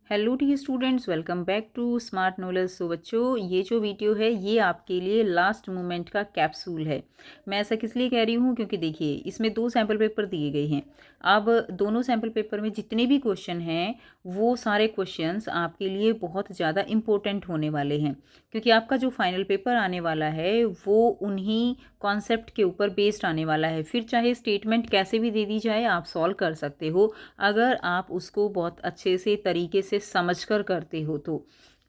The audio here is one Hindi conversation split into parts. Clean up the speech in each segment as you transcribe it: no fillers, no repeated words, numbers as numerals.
Hello the students, welcome back to smart knowledge. So बच्चों, ये जो वीडियो है ये आपके लिए लास्ट मोमेंट का कैप्सूल है। मैं ऐसा किस लिए कह रही हूँ, क्योंकि देखिए इसमें 2 सैम्पल पेपर दिए गए हैं। अब दोनों सैम्पल पेपर में जितने भी क्वेश्चन हैं वो सारे क्वेश्चंस आपके लिए बहुत ज़्यादा इम्पोर्टेंट होने वाले हैं, क्योंकि आपका जो फाइनल पेपर आने वाला है वो उन्हीं कॉन्सेप्ट के ऊपर बेस्ड आने वाला है। फिर चाहे स्टेटमेंट कैसे भी दे दी जाए आप सॉल्व कर सकते हो, अगर आप उसको बहुत अच्छे से तरीके से समझकर करते हो तो।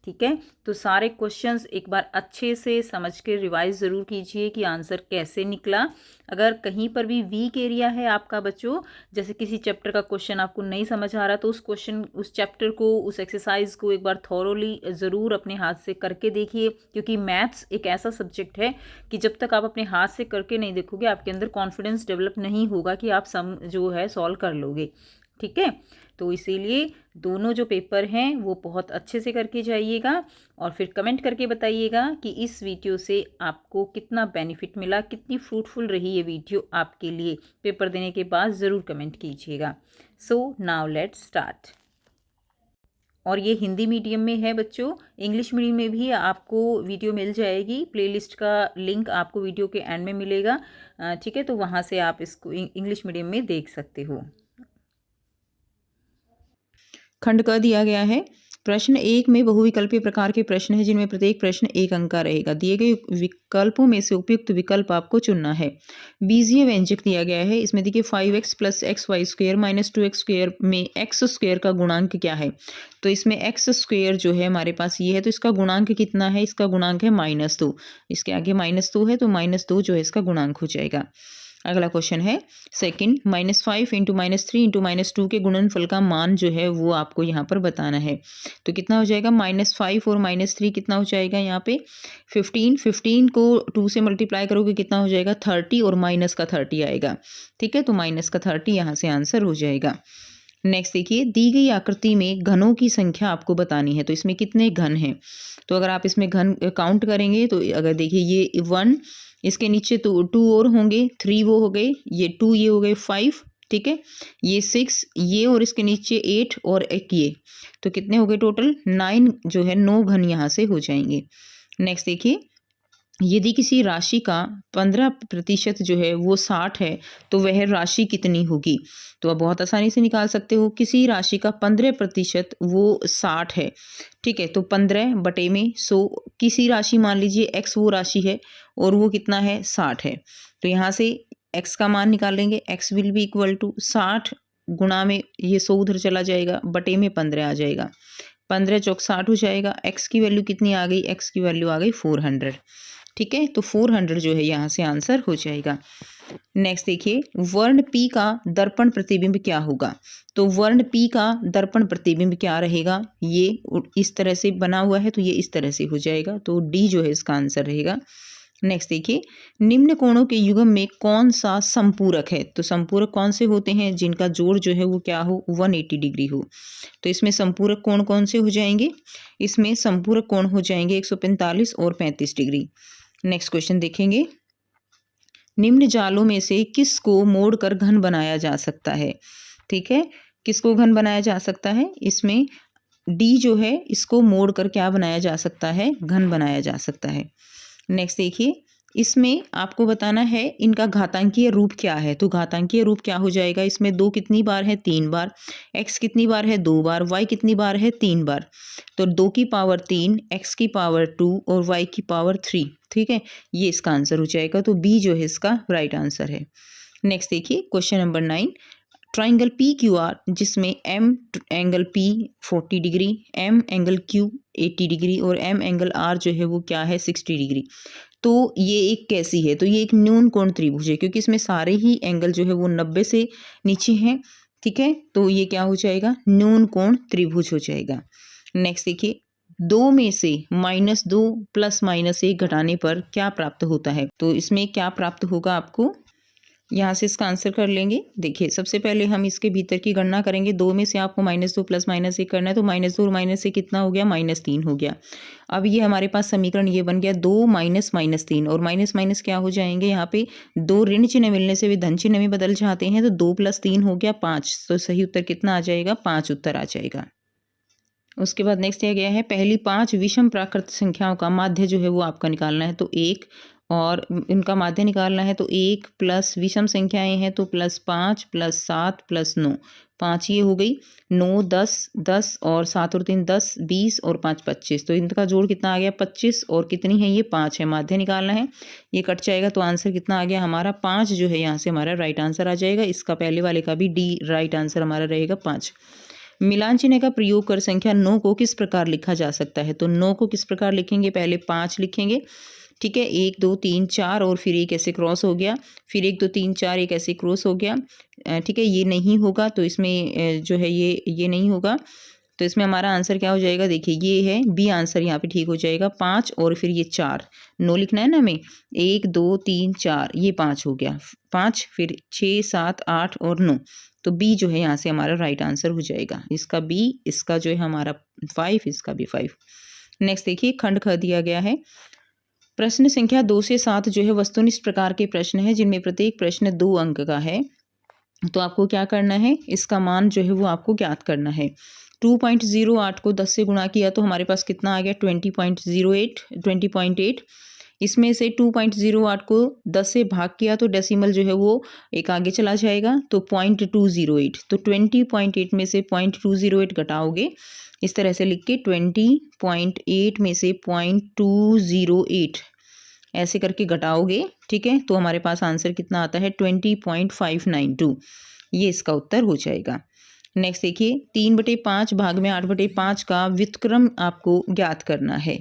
ठीक है, तो सारे क्वेश्चंस एक बार अच्छे से समझ के रिवाइज ज़रूर कीजिए कि आंसर कैसे निकला। अगर कहीं पर भी वीक एरिया है आपका बच्चों, जैसे किसी चैप्टर का क्वेश्चन आपको नहीं समझ आ रहा, तो उस चैप्टर को, उस एक्सरसाइज को एक बार थॉरोली ज़रूर अपने हाथ से करके देखिए, क्योंकि मैथ्स एक ऐसा सब्जेक्ट है कि जब तक आप अपने हाथ से करके नहीं देखोगे आपके अंदर कॉन्फिडेंस डेवलप नहीं होगा कि आप सम जो है सॉल्व कर लोगे। ठीक है, तो इसीलिए दोनों जो पेपर हैं वो बहुत अच्छे से करके जाइएगा और फिर कमेंट करके बताइएगा कि इस वीडियो से आपको कितना बेनिफिट मिला, कितनी फ्रूटफुल रही ये वीडियो आपके लिए। पेपर देने के बाद ज़रूर कमेंट कीजिएगा। So now let's start. और ये हिंदी मीडियम में है बच्चों, इंग्लिश मीडियम में भी आपको वीडियो मिल जाएगी। प्लेलिस्ट का लिंक आपको वीडियो के एंड में मिलेगा। ठीक है, तो वहाँ से आप इसको इंग्लिश मीडियम में देख सकते हो। खंड क दिया गया है। प्रश्न 1 में बहुविकल्पीय प्रकार के प्रश्न है जिनमें प्रत्येक प्रश्न 1 अंक का रहेगा। दिए गए विकल्पों में से उपयुक्त विकल्प आपको चुनना है। बीजीय व्यंजक दिया गया है। इसमें देखिए 5x plus x y square minus 2x square में एक्स स्क्वेयर का गुणांक क्या है। तो इसमें एक्स स्क्वेयर जो है हमारे पास ये है, तो इसका गुणांक कितना है? इसका गुणांक है -2। इसके आगे -2 है तो -2 जो है इसका गुणांक हो जाएगा। अगला क्वेश्चन है सेकंड, -5 इंटू -3 इंटू -2 के गुणनफल का मान जो है वो आपको यहाँ पर बताना है। तो कितना हो जाएगा? -5 और -3 कितना हो जाएगा यहाँ पे? 15 को 2 से मल्टीप्लाई करोगे कितना हो जाएगा? 30 और माइनस का 30 आएगा। ठीक है, तो माइनस का 30 यहाँ से आंसर हो जाएगा। नेक्स्ट देखिए, दी गई आकृति में घनों की संख्या आपको बतानी है। तो इसमें कितने घन हैं? तो अगर आप इसमें घन काउंट करेंगे तो अगर देखिए ये 1, इसके नीचे तो 2 और होंगे, 3 वो हो गए, ये 2 ये हो गए 5। ठीक है, ये 6 ये और इसके नीचे 8 और एक ये, तो कितने हो गए टोटल? 9 जो है 9 घन यहाँ से हो जाएंगे। नेक्स्ट देखिए, यदि किसी राशि का 15% जो है वो 60 है तो वह राशि कितनी होगी? तो आप बहुत आसानी से निकाल सकते हो। किसी राशि का 15% वो 60 है। ठीक है, तो 15 बटे में 100, किसी राशि मान लीजिए x वो राशि है और वो कितना है? 60 है। तो यहाँ से x का मान निकालेंगे, x will be equal to 60 गुणा में ये 100 उधर चला जाएगा, बटे में 15 आ जाएगा। 15 चौक 60 हो जाएगा। x की वैल्यू कितनी आ गई? x की वैल्यू आ गई 400। ठीक है, तो 400 जो है यहाँ से आंसर हो जाएगा। नेक्स्ट देखिए, वर्ण P का दर्पण प्रतिबिंब क्या होगा? तो वर्ण P का दर्पण प्रतिबिंब क्या रहेगा? ये इस तरह से बना हुआ है तो ये इस तरह से हो जाएगा, तो D जो है इसका आंसर रहेगा। नेक्स्ट देखिए, निम्न कोणों के युग्म में कौन सा संपूरक है? तो संपूरक कौन से होते हैं? जिनका जोड़ जो है वो क्या हो? 180 डिग्री हो। तो इसमें संपूरक कोण कौन से हो जाएंगे? इसमें संपूरक कोण हो जाएंगे 145 और 35 डिग्री। नेक्स्ट क्वेश्चन देखेंगे, निम्न जालों में से किसको मोड़कर घन बनाया जा सकता है? ठीक है, किसको घन बनाया जा सकता है? इसमें डी जो है इसको मोड़कर क्या बनाया जा सकता है? घन बनाया जा सकता है। नेक्स्ट देखिए, इसमें आपको बताना है इनका घातांकीय रूप क्या है। तो घातांकीय रूप क्या हो जाएगा? इसमें 2 कितनी बार है? 3 बार। x कितनी बार है? 2 बार। y कितनी बार है? 3 बार। तो 2 की पावर 3, x की पावर 2 और y की पावर 3। ठीक है, ये इसका आंसर हो जाएगा, तो बी जो है इसका राइट आंसर है। नेक्स्ट देखिए, question number 9, triangle P Q R जिसमें M angle P 40 degree, M angle Q 80 degree और एम एंगल आर जो है वो क्या है? 60 डिग्री। तो ये एक कैसी है? तो ये एक न्यून कोण त्रिभुज है, क्योंकि इसमें सारे ही एंगल जो है वो 90 से नीचे हैं। ठीक है, तो ये क्या हो जाएगा? न्यून कोण त्रिभुज हो जाएगा। नेक्स्ट देखिए, 2 में से -2 प्लस -1 घटाने पर क्या प्राप्त होता है? तो इसमें क्या प्राप्त होगा आपको? यहाँ से इसका आंसर कर लेंगे। देखिए, सबसे पहले हम इसके भीतर की गणना करेंगे। 2 में से आपको -2 प्लस -1 करना है, तो -2 और -1 कितना हो गया? -3 हो गया। अब ये हमारे पास समीकरण ये बन गया 2 माइनस -3, और माइनस माइनस क्या हो जाएंगे? यहाँ पे 2 ऋण चिन्ह मिलने से वे धन चिन्ह में बदल जाते हैं, तो 2 + 3 हो गया 5। तो सही उत्तर कितना आ जाएगा? 5 उत्तर आ जाएगा। उसके बाद नेक्स्ट दिया गया है पहली 5 विषम प्राकृत संख्याओं का माध्य जो है वो आपका निकालना है। तो 1 और इनका माध्य निकालना है। तो 1 प्लस विषम संख्याएं हैं तो +5 +7 +9, 5 ये हो गई, 9 10 10 और 7 और 3 10 20 और 5 25। तो इनका जोड़ कितना आ गया 25 और कितनी है ये 5 है। माध्य निकालना है, ये कट जाएगा तो आंसर कितना आ गया हमारा 5 जो है यहाँ से हमारा राइट आंसर आ जाएगा। इसका पहले वाले का भी डी राइट आंसर हमारा रहेगा 5। मिलान चिन्ह का प्रयोग कर संख्या 9 को किस प्रकार लिखा जा सकता है। तो 9 को किस प्रकार लिखेंगे, पहले 5 लिखेंगे, ठीक है, 1 2 3 4 और फिर एक ऐसे क्रॉस हो गया, फिर 1 2 3 4 एक ऐसे क्रॉस हो गया, ठीक है, ये नहीं होगा तो इसमें जो है ये नहीं होगा। तो इसमें हमारा आंसर क्या हो जाएगा, देखिए ये है बी आंसर यहाँ पे ठीक हो जाएगा 5 और फिर ये 4, 9 लिखना है ना हमें, 1 2 3 4 ये 5 हो गया, 5 फिर 6 7 8 और 9। तो बी जो है यहाँ से हमारा राइट आंसर हो जाएगा। इसका बी, इसका जो है हमारा 5, इसका भी 5। नेक्स्ट देखिए खंड ख दिया गया है। प्रश्न संख्या 2 से 7 जो है वस्तुनिष्ठ प्रकार के प्रश्न है जिनमें प्रत्येक प्रश्न 2 अंक का है। तो आपको क्या करना है, इसका मान जो है वो आपको ज्ञात करना है। 2.08 को 10 से गुणा किया तो हमारे पास कितना आ गया 20.8। इसमें से 2.08 को 10 से भाग किया तो डेसिमल जो है वो एक आगे चला जाएगा तो 0.208। तो 20.8 में से 0.208 घटाओगे, इस तरह से लिख के 20.8 में से 0.208 ऐसे करके घटाओगे, ठीक है, तो हमारे पास आंसर कितना आता है 20.592। ये इसका उत्तर हो जाएगा। नेक्स्ट देखिए 3/5 भाग में 8/5 का व्युत्क्रम आपको ज्ञात करना है।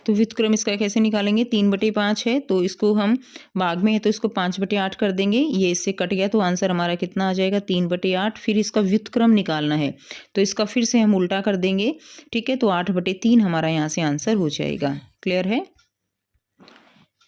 तो व्युत्क्रम इसका कैसे निकालेंगे, 3/5 है तो इसको हम भाग में है तो इसको 5/8 कर देंगे, ये इससे कट गया तो आंसर हमारा कितना आ जाएगा 3/8। फिर इसका व्युत्क्रम निकालना है तो इसका फिर से हम उल्टा कर देंगे, ठीक है, तो 8/3 हमारा यहाँ से आंसर हो जाएगा। क्लियर है।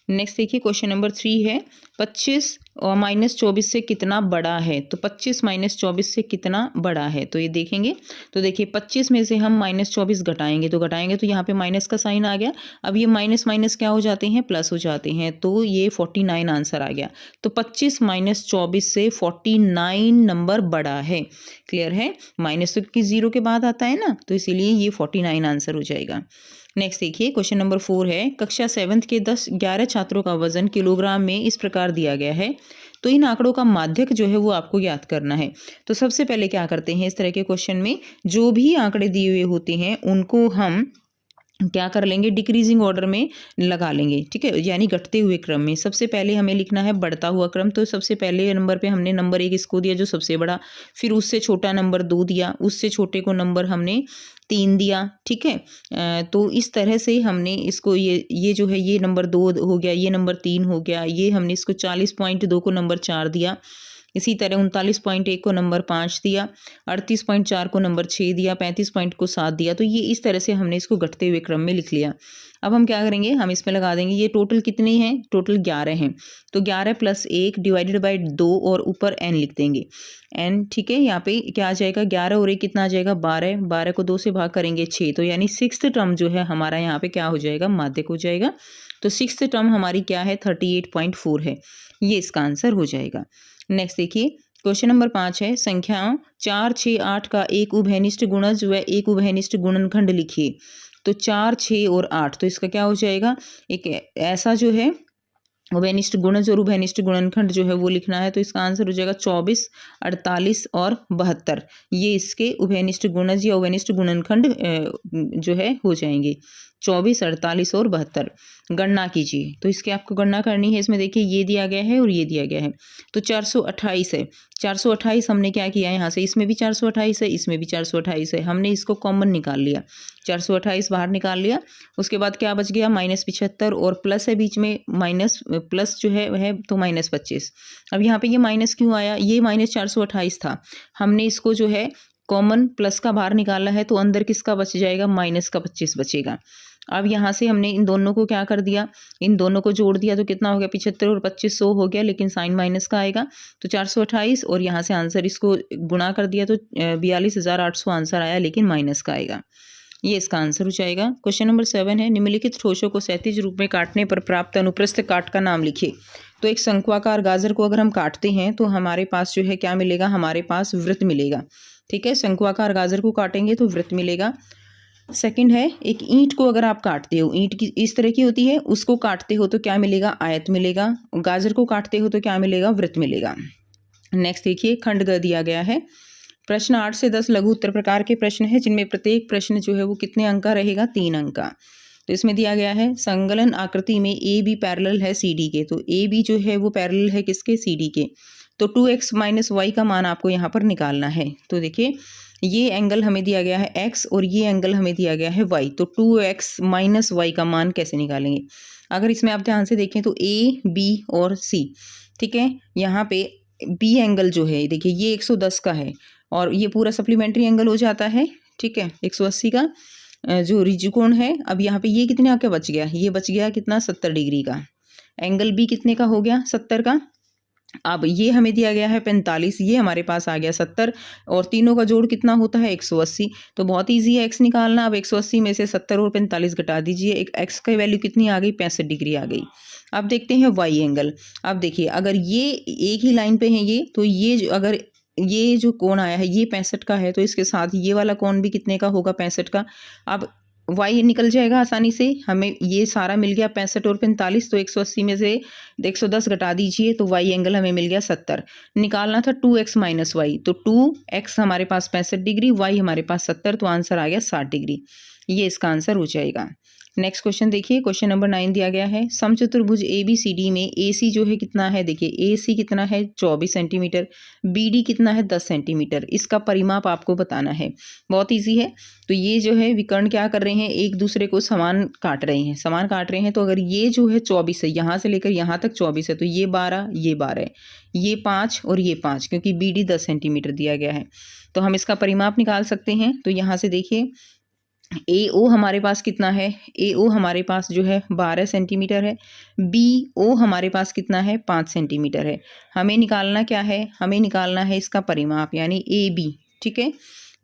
नेक्स्ट देखिए क्वेश्चन नंबर 3 है 25 और -24 से कितना बड़ा है। तो 25 -24 से कितना बड़ा है, तो ये देखेंगे। तो देखिए 25 में से हम -24 घटाएंगे तो यहाँ पे माइनस का साइन आ गया। अब ये माइनस माइनस क्या हो जाते हैं, प्लस हो जाते हैं, तो ये 49 आंसर आ गया। तो 25 -24 से 49 नंबर बड़ा है। क्लियर है, माइनस तो कि 0 के बाद आता है ना, तो इसीलिए ये 49 आंसर हो जाएगा। नेक्स्ट देखिए क्वेश्चन नंबर 4 है कक्षा 7 के 11 छात्रों का वजन किलोग्राम में इस प्रकार दिया गया है। तो इन आंकड़ों का माध्यक जो है वो आपको ज्ञात करना है। तो सबसे पहले क्या करते हैं, इस तरह के क्वेश्चन में जो भी आंकड़े दिए हुए होते हैं उनको हम क्या कर लेंगे, डिक्रीजिंग ऑर्डर में लगा लेंगे, ठीक है, यानी घटते हुए क्रम में। सबसे पहले हमें लिखना है बढ़ता हुआ क्रम। तो सबसे पहले नंबर पे हमने नंबर 1 इसको दिया जो सबसे बड़ा, फिर उससे छोटा नंबर 2 दिया, उससे छोटे को नंबर हमने 3 दिया, ठीक है। तो इस तरह से हमने इसको ये जो है ये नंबर 2 हो गया, ये नंबर 3 हो गया, ये हमने इसको 40.2 को नंबर 4 दिया, इसी तरह 39.1 को नंबर 5 दिया, 38.4 को नंबर 6 दिया, 35 पॉइंट को 7 दिया। तो ये इस तरह से हमने इसको घटते हुए क्रम में लिख लिया। अब हम क्या करेंगे, हम इसमें लगा देंगे, ये टोटल कितने हैं, टोटल 11 हैं। तो 11 + 1 डिवाइडेड बाई 2 और ऊपर n लिख देंगे, n, ठीक है। यहाँ पे क्या आ जाएगा 11 और 1 कितना आ जाएगा 12, 12 को 2 से भाग करेंगे 6, तो यानी 6th टर्म जो है हमारा यहाँ पे क्या हो जाएगा, माध्यक हो जाएगा। तो 6th टर्म हमारी क्या है 38.4 है, ये इसका आंसर हो जाएगा। नेक्स्ट देखिए क्वेश्चन नंबर 5 है संख्याओं 4 6 8 का एक उभयनिष्ठ गुणज व एक उभयनिष्ठ गुणनखंड लिखिए। तो 4 6 और 8, तो इसका क्या हो जाएगा, एक ऐसा जो है उभयनिष्ठ गुणज और उभयनिष्ठ गुणनखंड जो है वो लिखना है। तो इसका आंसर हो जाएगा 24 48 और 72। ये इसके उभयनिष्ठ गुणज या उभयनिष्ठ गुणनखंड जो है हो जाएंगे, 24 48 और 72। गणना कीजिए, तो इसके आपको गणना करनी है। इसमें देखिए ये दिया गया है और ये दिया गया है। तो 428 है, 428 हमने क्या किया यहाँ से, इसमें भी 428 है, इसमें भी 428 है, हमने इसको कॉमन निकाल लिया, 428 बाहर निकाल लिया। उसके बाद क्या बच गया -75 और प्लस है बीच में, माइनस प्लस जो है तो -25। अब यहाँ पे ये माइनस क्यों आया, ये -428 था, हमने इसको जो है कॉमन प्लस का बाहर निकाला है, तो अंदर किसका बच जाएगा, माइनस का 25 बचेगा। अब यहाँ से हमने इन दोनों को क्या कर दिया, इन दोनों को जोड़ दिया, तो कितना हो गया 75 और 25 100 हो गया, लेकिन साइन माइनस का आएगा। तो 428 और यहाँ से आंसर इसको गुणा कर दिया तो 42,800 आंसर आया, लेकिन माइनस का आएगा। ये इसका आंसर हो जाएगा। क्वेश्चन नंबर 7 है निम्नलिखित ठोसों को क्षैतिज रूप में काटने पर प्राप्त अनुप्रस्थ काट का नाम लिखिए। तो एक शंक्वाकार गाजर को अगर हम काटते हैं तो हमारे पास जो है क्या मिलेगा, हमारे पास वृत्त मिलेगा। ठीक है, शंक्वाकार गाजर को काटेंगे तो वृत्त मिलेगा। सेकंड है, एक ईंट को अगर आप काटते हो, ईंट की इस तरह की होती है, उसको काटते हो तो क्या मिलेगा, आयत मिलेगा। गाजर को काटते हो तो क्या मिलेगा, वृत्त मिलेगा। नेक्स्ट देखिए, खंडगह दिया गया है। प्रश्न 8 से 10 लघु उत्तर प्रकार के प्रश्न है, जिनमें प्रत्येक प्रश्न जो है वो कितने अंक का रहेगा, 3 अंक का। तो इसमें दिया गया है संगलन आकृति में ए बी पैरेलल है सी डी के, तो ए बी जो है वो पैरेलल है किसके, सी डी के। तो 2x माइनस वाई का मान आपको यहाँ पर निकालना है। तो देखिए ये एंगल हमें दिया गया है x और ये एंगल हमें दिया गया है y, तो 2x माइनस वाई का मान कैसे निकालेंगे। अगर इसमें आप ध्यान से देखें तो a b और c, ठीक है, यहाँ पे b एंगल जो है देखिए ये 110 का है और ये पूरा सप्लीमेंट्री एंगल हो जाता है, ठीक है, 180 का जो रिजिकोण है। अब यहाँ पे ये कितने का बच गया, ये बच गया कितना, 70 डिग्री का। एंगल बी कितने का हो गया, 70 का। अब ये हमें दिया गया है 45, ये हमारे पास आ गया 70 और तीनों का जोड़ कितना होता है, 180। तो बहुत ईजी है x निकालना। अब 180 में से 70 और 45 घटा दीजिए, एक x की वैल्यू कितनी आ गई, 65 डिग्री आ गई। अब देखते हैं y एंगल। अब देखिए अगर ये एक ही लाइन पे है ये, तो ये अगर ये जो कोण आया है ये 65 का है, तो इसके साथ ये वाला कोण भी कितने का होगा, 65 का। अब y निकल जाएगा आसानी से, हमें ये सारा मिल गया 65 और 45, तो 180 में से 110 घटा दीजिए तो y एंगल हमें मिल गया 70। निकालना था 2x माइनस वाई, तो 2x हमारे पास 65 डिग्री, y हमारे पास 70, तो आंसर आ गया 60 डिग्री। ये इसका आंसर हो जाएगा। नेक्स्ट क्वेश्चन देखिए, क्वेश्चन नंबर 9 दिया गया है। समचतुर्भुज ABCD में AC जो है कितना है, देखिए AC कितना है 24 सेंटीमीटर, BD कितना है 10 सेंटीमीटर। इसका परिमाप आपको बताना है, बहुत इजी है। तो ये जो है विकर्ण क्या कर रहे हैं, एक दूसरे को समान काट रहे हैं, समान काट रहे हैं। तो अगर ये जो है 24 है, यहाँ से लेकर यहाँ तक 24 है, तो ये 12, ये 12, ये 5 और ये 5, क्योंकि BD 10 सेंटीमीटर दिया गया है। तो हम इसका परिमाप निकाल सकते हैं। तो यहाँ से देखिए AO हमारे पास कितना है, AO हमारे पास जो है 12 सेंटीमीटर है, BO हमारे पास कितना है, 5 सेंटीमीटर है। हमें निकालना क्या है, हमें निकालना है इसका परिमाप यानी AB, ठीक है।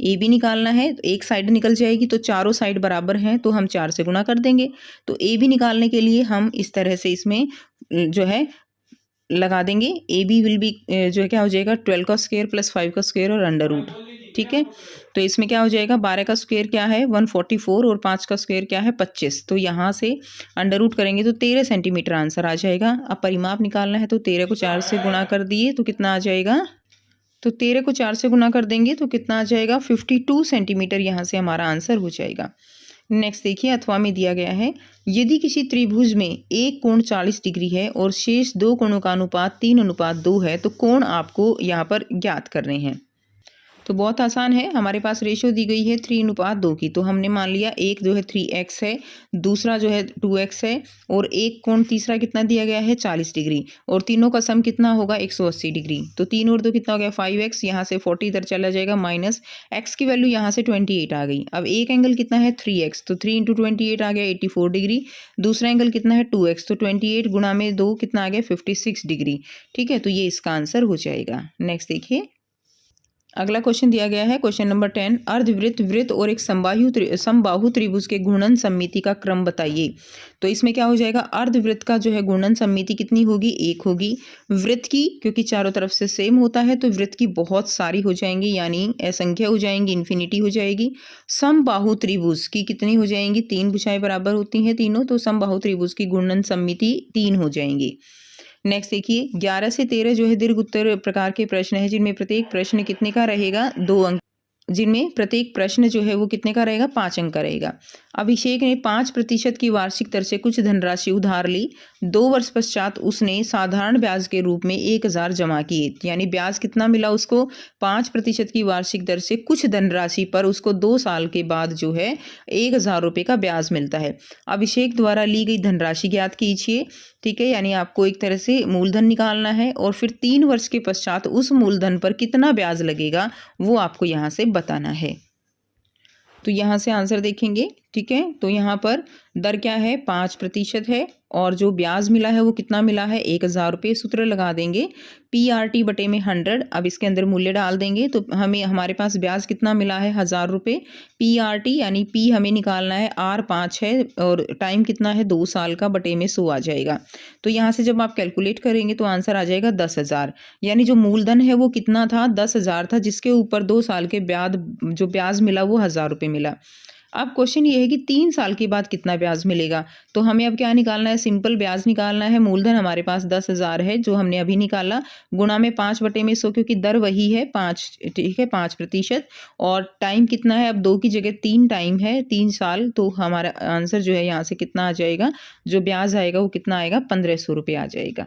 AB निकालना है, तो एक साइड निकल जाएगी, तो चारों साइड बराबर हैं तो हम 4 से गुना कर देंगे। तो AB निकालने के लिए हम इस तरह से इसमें जो है लगा देंगे। AB विल बी जो है क्या हो जाएगा, 12 का स्क्वायर प्लस 5 का स्क्वायर और अंडर रूट, ठीक है। तो इसमें क्या हो जाएगा, 12 का स्क्वायर क्या है 144 और 5 का स्क्वायर क्या है 25। तो यहाँ से अंडर रूट करेंगे तो 13 सेंटीमीटर आंसर आ जाएगा। अब परिमाप निकालना है, तो 13 को 4 से गुणा कर दिए तो कितना आ जाएगा, तो 13 को 4 से गुणा कर देंगे तो कितना आ जाएगा, 52 सेंटीमीटर यहाँ से हमारा आंसर हो जाएगा। नेक्स्ट देखिए, अथवा में दिया गया है, यदि किसी त्रिभुज में एक कोण 40 डिग्री है और शेष दो कोणों का अनुपात 3:2 है, तो कोण आपको यहाँ पर ज्ञात करने हैं। तो बहुत आसान है, हमारे पास रेशियो दी गई है 3:2 की। तो हमने मान लिया एक जो है 3x है, दूसरा जो है 2x है और एक कोण तीसरा कितना दिया गया है 40 डिग्री, और तीनों का सम कितना होगा 180 डिग्री। तो 3 और 2 कितना हो गया 5x, यहाँ से 40 इधर चला जाएगा, माइनस x की वैल्यू यहाँ से 28 आ गई। अब एक एंगल कितना है 3x, तो 3 × 28 आ गया 84 डिग्री। दूसरा एंगल कितना है 2x, तो 28 गुणा में 2 कितना आ गया 56 डिग्री, ठीक है। तो ये इसका आंसर हो जाएगा। नेक्स्ट देखिए, अगला क्वेश्चन दिया गया है, क्वेश्चन नंबर 10, अर्धवृत्त, वृत्त और एक समबाहु त्रिभुज के घूर्णन सममिति का क्रम बताइए। तो इसमें क्या हो जाएगा, अर्धवृत्त का जो है घूर्णन सममिति कितनी होगी, 1 होगी। वृत्त की, क्योंकि चारों तरफ से सेम होता है, तो वृत्त की बहुत सारी हो जाएंगी, यानी असंख्य हो जाएंगी, इन्फिनिटी हो जाएगी। समबाहु त्रिभुज की कितनी हो जाएंगी, 3 भुजाएं बराबर होती हैं तीनों, तो समबाहु त्रिभुज की घूर्णन सममिति 3 हो जाएंगी। नेक्स्ट देखिए, 11 से 13 जो है दीर्घ उत्तर प्रकार के प्रश्न है, जिनमें प्रत्येक प्रश्न कितने का रहेगा, 2 अंक, जिनमें प्रत्येक प्रश्न जो है वो कितने का रहेगा, 5 अंक का रहेगा। अभिषेक ने 5% की वार्षिक दर से कुछ धनराशि उधार ली। 2 वर्ष पश्चात उसने साधारण ब्याज के रूप में 1000 जमा किए, यानी ब्याज कितना मिला उसको, 5% की वार्षिक दर से कुछ धनराशि पर उसको 2 साल के बाद जो है 1000 रुपये का ब्याज मिलता है। अभिषेक द्वारा ली गई धनराशि ज्ञात कीजिए, ठीक है, यानी आपको एक तरह से मूलधन निकालना है और फिर 3 वर्ष के पश्चात उस मूलधन पर कितना ब्याज लगेगा वो आपको यहाँ से बताना है। तो यहाँ से आंसर देखेंगे, ठीक है। तो यहाँ पर दर क्या है, 5% है और जो ब्याज मिला है वो कितना मिला है, 1000 रुपये। सूत्र लगा देंगे PRT बटे में 100। अब इसके अंदर मूल्य डाल देंगे तो हमें हमारे पास ब्याज कितना मिला है, 1000 रुपये। PRT यानी P हमें निकालना है, R 5 है और टाइम कितना है, 2 साल का, बटे में 100 आ जाएगा। तो यहाँ से जब आप कैलकुलेट करेंगे तो आंसर आ जाएगा 10,000। यानी जो मूलधन है वो कितना था, 10,000 था, जिसके ऊपर 2 साल के जो ब्याज मिला वो 1000 रुपये मिला। अब क्वेश्चन ये है कि 3 साल के बाद कितना ब्याज मिलेगा। तो हमें अब क्या निकालना है, सिंपल ब्याज निकालना है। मूलधन हमारे पास 10,000 है जो हमने अभी निकाला, गुणा में 5 बटे में 100, क्योंकि दर वही है 5, ठीक है, 5%। और टाइम कितना है, अब 2 की जगह 3 टाइम है, 3 साल। तो हमारा आंसर जो है यहाँ से कितना आ जाएगा, जो ब्याज आएगा वो कितना आएगा, 1500 रुपये आ जाएगा।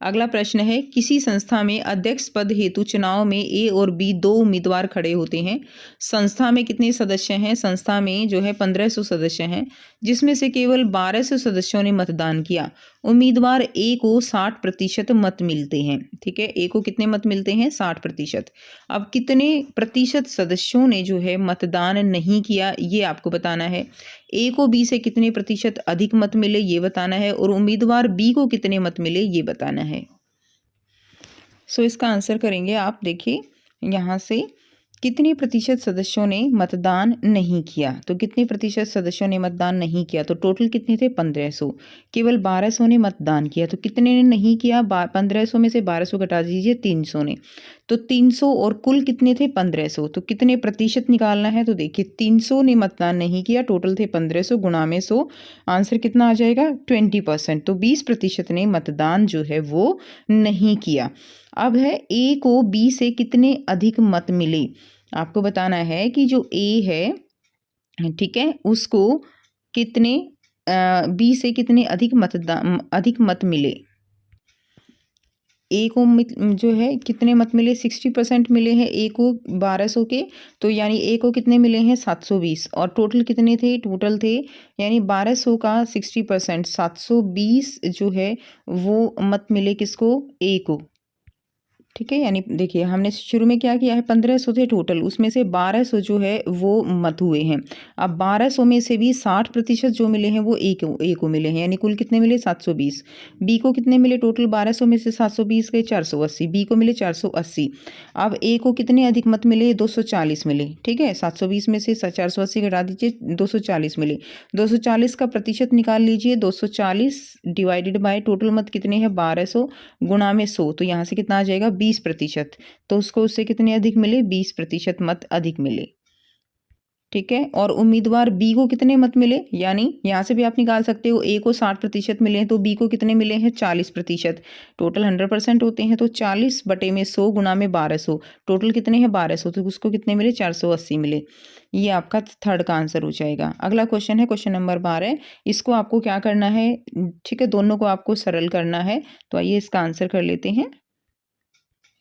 अगला प्रश्न है, किसी संस्था में अध्यक्ष पद हेतु चुनाव में ए और बी 2 उम्मीदवार खड़े होते हैं। संस्था में कितने सदस्य हैं, संस्था में जो है 1500 सदस्य हैं, जिसमें से केवल 1200 सदस्यों ने मतदान किया। उम्मीदवार ए को 60% मत मिलते हैं, ठीक है। ए को कितने मत मिलते हैं, 60%। अब कितने प्रतिशत सदस्यों ने जो है मतदान नहीं किया, ये आपको बताना है। ए को बी से कितने प्रतिशत अधिक मत मिले ये बताना है, और उम्मीदवार बी को कितने मत मिले ये बताना है। सो इसका आंसर करेंगे आप, देखिए यहाँ से कितने प्रतिशत सदस्यों ने मतदान नहीं किया। तो कितने प्रतिशत सदस्यों ने मतदान नहीं किया, तो टोटल कितने थे, 1500। केवल 1200 ने मतदान किया, तो कितने ने नहीं किया, 1500 में से 1200 घटा दीजिए, 300 ने। तो 300 और कुल कितने थे, 1500। तो कितने प्रतिशत निकालना है, तो देखिए 300 ने मतदान नहीं किया, टोटल थे 1500, गुणा में 100, आंसर कितना आ जाएगा, 20%। तो 20% ने मतदान जो है वो नहीं किया। अब है ए को बी से कितने अधिक मत मिले। आपको बताना है कि जो ए है, ठीक है, उसको कितने बी से कितने अधिक मत मिले। ए को जो है कितने मत मिले, 60% मिले हैं ए को 1200 के। तो यानी ए को कितने मिले हैं, 720। और टोटल कितने थे, टोटल थे यानी 1200 का 60%, 720 जो है वो मत मिले किसको, ए को, ठीक है। यानी देखिए हमने शुरू में क्या किया है, 1500 थे टोटल, उसमें से 1200 जो है वो मत हुए हैं। अब 1200 में से भी 60% जो मिले हैं वो ए को मिले हैं, यानी कुल कितने मिले, 720। बी को कितने मिले, टोटल 1200 में से 720 गए, 480, बी को मिले 480। अब ए को कितने अधिक मत मिले, 240 मिले, ठीक है। 720 में से 480 घटा दीजिए, 240 मिले। 240 का प्रतिशत निकाल लीजिए, 240 डिवाइडेड बाय टोटल मत कितने हैं, 1200, गुणा में 100। तो यहाँ से कितना आ जाएगा, 20%। तो उसको उससे कितने अधिक मिले, 20% मत अधिक मिले, ठीक है। और उम्मीदवार बी को कितने मत मिले, यानी यहाँ से भी आप निकाल सकते हो, ए को 60% मिले हैं तो बी को कितने मिले हैं, 40%। टोटल 100% होते हैं, तो 40 बटे में 100 गुणा में 1200, टोटल कितने हैं, 1200, तो उसको कितने मिले, 480 मिले। ये आपका थर्ड का आंसर हो जाएगा। अगला क्वेश्चन है क्वेश्चन नंबर 12। इसको आपको क्या करना है, ठीक है, दोनों को आपको सरल करना है। तो आइए इसका आंसर कर लेते हैं।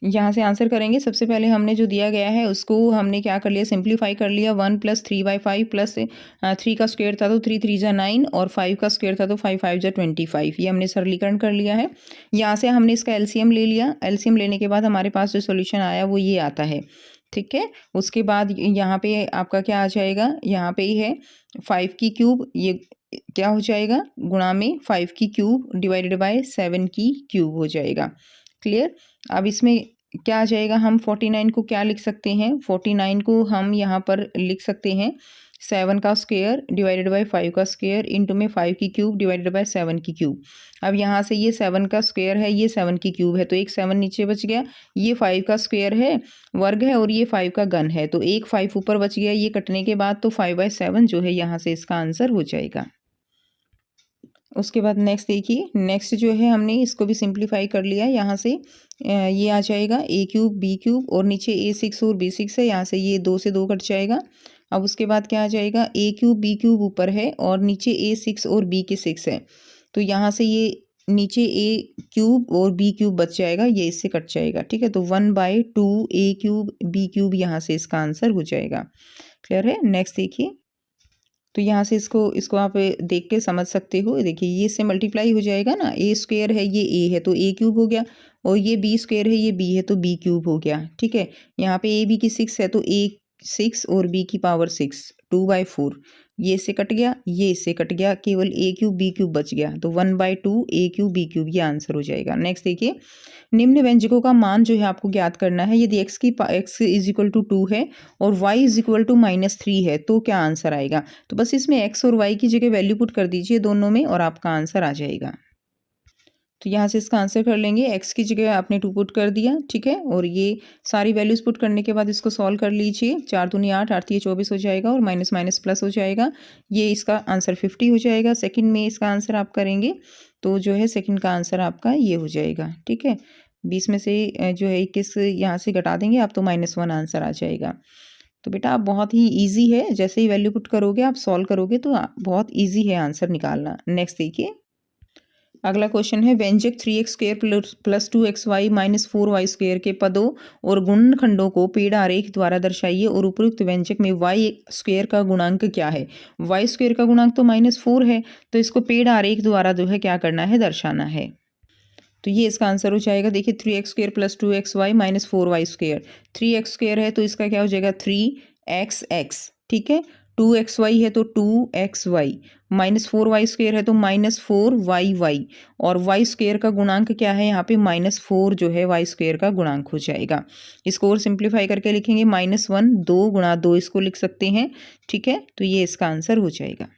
यहाँ से आंसर करेंगे, सबसे पहले हमने जो दिया गया है उसको हमने क्या कर लिया, सिंप्लीफाई कर लिया। 1 + 3/5 प्लस 3 का स्क्वायर था तो 3 3 जा 9, और 5 का स्क्वायर था तो 5 5 जा 25। ये हमने सरलीकरण कर लिया है। यहाँ से हमने इसका एलसीएम ले लिया। एलसीएम लेने के बाद हमारे पास जो सोल्यूशन आया वो ये आता है, ठीक है। उसके बाद यहाँ पे आपका क्या आ जाएगा, यहाँ पे ही है 5 की क्यूब, ये क्या हो जाएगा, गुणा में 5 की क्यूब डिवाइडेड बाय 7 की क्यूब हो जाएगा। क्लियर। अब इसमें क्या आ जाएगा, हम 49 को क्या लिख सकते हैं, 49 को हम यहाँ पर लिख सकते हैं 7 का स्क्वायर डिवाइडेड बाय 5 का स्क्वायर इंटू में 5 की क्यूब डिवाइडेड बाय 7 की क्यूब। अब यहाँ से ये 7 का स्क्वायर है, ये 7 की क्यूब है, तो एक 7 नीचे बच गया। ये 5 का स्क्वायर है, वर्ग है, और ये 5 का घन है, तो एक 5 ऊपर बच गया। ये कटने के बाद तो 5/7 जो है यहाँ से इसका आंसर हो जाएगा। उसके बाद नेक्स्ट देखिए, नेक्स्ट जो है हमने इसको भी सिंप्लीफाई कर लिया। यहाँ से ये आ जाएगा a³ b³ और नीचे a6 और b6 है, यहाँ से ये 2 से 2 कट जाएगा। अब उसके बाद क्या आ जाएगा, a³ b³ ऊपर है और नीचे a6 और b6 है, तो यहाँ से ये नीचे a³ और b³ बच जाएगा, ये इससे कट जाएगा, ठीक है। तो 1/2 a³ b³ यहाँ से इसका आंसर हो जाएगा। क्लियर है। नेक्स्ट देखिए, तो यहाँ से इसको आप देख के समझ सकते हो। देखिए ये इससे मल्टीप्लाई हो जाएगा ना, a² है, ये a है तो a³ हो गया, और ये b² है, ये b है तो b³ हो गया, ठीक है। यहाँ पे a b की 6 है तो a 6 और b की पावर 6, 2/4, ये इससे कट गया, ये इससे कट गया, केवल a क्यूब b क्यूब बच गया, तो 1/2 a क्यूब b क्यूब ये आंसर हो जाएगा। नेक्स्ट देखिए, निम्न व्यंजकों का मान जो है आपको ज्ञात करना है। यदि x इज इक्वल टू 2 है और y इज इक्वल टू -3 है तो क्या आंसर आएगा। तो बस इसमें x और y की जगह वैल्यू पुट कर दीजिए दोनों में और आपका आंसर आ जाएगा। तो यहाँ से इसका आंसर कर लेंगे, x की जगह आपने 2 पुट कर दिया, ठीक है, और ये सारी वैल्यूज पुट करने के बाद इसको सॉल्व कर लीजिए। 4 दूनी 8, 8 तिये 24 हो जाएगा और माइनस माइनस प्लस हो जाएगा। ये इसका आंसर 50 हो जाएगा। सेकंड में इसका आंसर आप करेंगे तो जो है सेकंड का आंसर आपका ये हो जाएगा, ठीक है। 20 में से जो है 21 यहाँ से घटा देंगे आप तो -1 आंसर आ जाएगा। तो बेटा आप बहुत ही ईजी है, जैसे ही वैल्यू पुट करोगे आप सॉल्व करोगे तो बहुत ईजी है आंसर निकालना। नेक्स्ट देखिए, अगला क्वेश्चन है, व्यंजक 3x square plus 2xy minus 4y square के पदों और गुणनखंडों को पेड़ आरेख द्वारा दर्शाइए और उपयुक्त व्यंजक में y स्क्वायर का गुणांक क्या है। y स्क्वायर का गुणांक तो -4 है, तो इसको पेड़ आरेख द्वारा जो है क्या करना है, दर्शाना है। तो ये इसका आंसर हो जाएगा। देखिए 3x square plus 2xy minus 4y square, 3x square है तो इसका क्या हो जाएगा 3xx, ठीक है। 2xy है तो 2xy, माइनस 4y स्क्वायर है तो -4yy, और y स्क्वायर का गुणांक क्या है यहाँ पे -4 जो है y स्क्वायर का गुणांक हो जाएगा। इसको और सिंप्लीफाई करके लिखेंगे -1, 2 गुणा 2 इसको लिख सकते हैं, ठीक है। तो ये इसका आंसर हो जाएगा।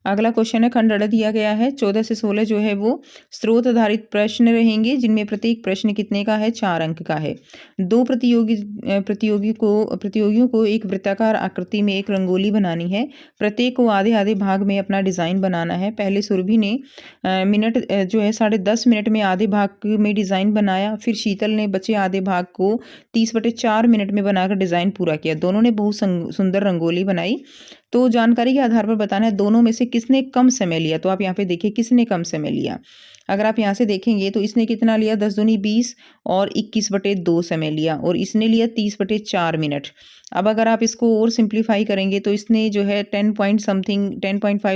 अगला क्वेश्चन है, खंड अ दिया गया है। 14 से 16 जो है वो स्रोत आधारित प्रश्न रहेंगे, जिनमें प्रत्येक प्रश्न कितने का है, 4 अंक का है। दो प्रतियोगियों को एक वृत्ताकार आकृति में एक रंगोली बनानी है। प्रत्येक को आधे आधे भाग में अपना डिज़ाइन बनाना है। पहले सुरभि ने जो है 10.5 मिनट में आधे भाग में डिज़ाइन बनाया। फिर शीतल ने बचे आधे भाग को 30/4 मिनट में बनाकर डिज़ाइन पूरा किया। दोनों ने बहुत सुंदर रंगोली बनाई। तो जानकारी के आधार पर बताना है दोनों में से किसने कम समय लिया। तो आप यहाँ पे देखिए किसने कम समय लिया। अगर आप यहाँ से देखेंगे तो इसने कितना लिया, 10 दूनी 20 और 21/2 समय लिया, और इसने लिया 30/4 मिनट। अब अगर आप इसको और सिंप्लीफाई करेंगे तो इसने जो है 10.5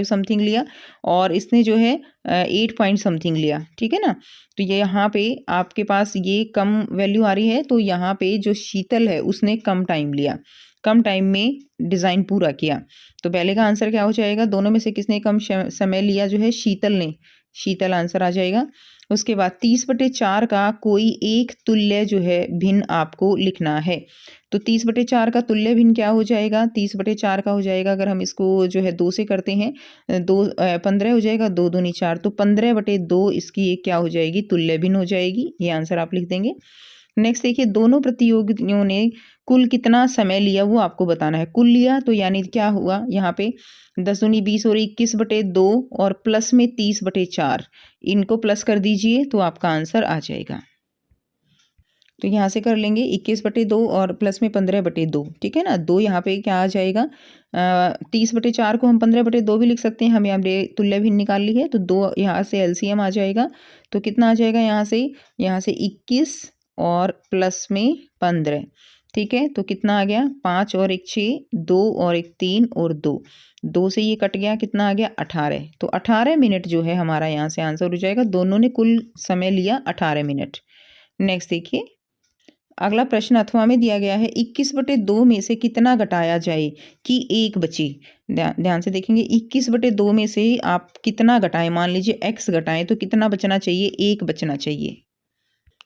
समथिंग लिया और इसने जो है 8 पॉइंट समथिंग लिया, ठीक है ना। तो ये यहाँ पे आपके पास ये कम वैल्यू आ रही है, तो यहाँ पे जो शीतल है उसने कम टाइम लिया, कम टाइम में डिज़ाइन पूरा किया। तो पहले का आंसर क्या हो जाएगा, दोनों में से किसने कम समय लिया, जो है शीतल ने, शीतल आंसर आ जाएगा। उसके बाद 30/4 का कोई एक तुल्य जो है भिन्न आपको लिखना है। तो 30/4 का तुल्य भिन्न क्या हो जाएगा, 30/4 का हो जाएगा, अगर हम इसको जो है 2 से करते हैं, 15 हो जाएगा, 2 दूनी 4, तो 15/2 इसकी एक क्या हो जाएगी, तुल्य भिन्न हो जाएगी। ये आंसर आप लिख देंगे। नेक्स्ट देखिए, दोनों प्रतियोगियों ने कुल कितना समय लिया वो आपको बताना है। कुल लिया तो यानी क्या हुआ, यहाँ पे 10 दूनी 20 और 21/2 और प्लस में 30/4, इनको प्लस कर दीजिए तो आपका आंसर आ जाएगा। तो यहाँ से कर लेंगे 21/2 और प्लस में 15/2, ठीक है ना। 2 यहाँ पे क्या आ जाएगा, 30/4 को हम 15/2 भी लिख सकते हैं। हम यहाँ पे तुल्य भिन्न निकाल ली है तो 2 यहाँ से एलसीएम आ जाएगा। तो कितना आ जाएगा यहाँ से 21 और प्लस में 15, ठीक है। तो कितना आ गया, 5 और 1 6, 2 और 1 3 और 2 से ये कट गया, कितना आ गया 18। तो 18 मिनट जो है हमारा यहाँ से आंसर हो जाएगा। दोनों ने कुल समय लिया 18 मिनट। नेक्स्ट देखिए, अगला प्रश्न अथवा में दिया गया है, 21/2 में से कितना घटाया जाए कि 1 बचे। ध्यान से देखेंगे, 21/2 में से आप कितना घटाएं, मान लीजिए x घटाएं तो कितना बचना चाहिए, 1 बचना चाहिए।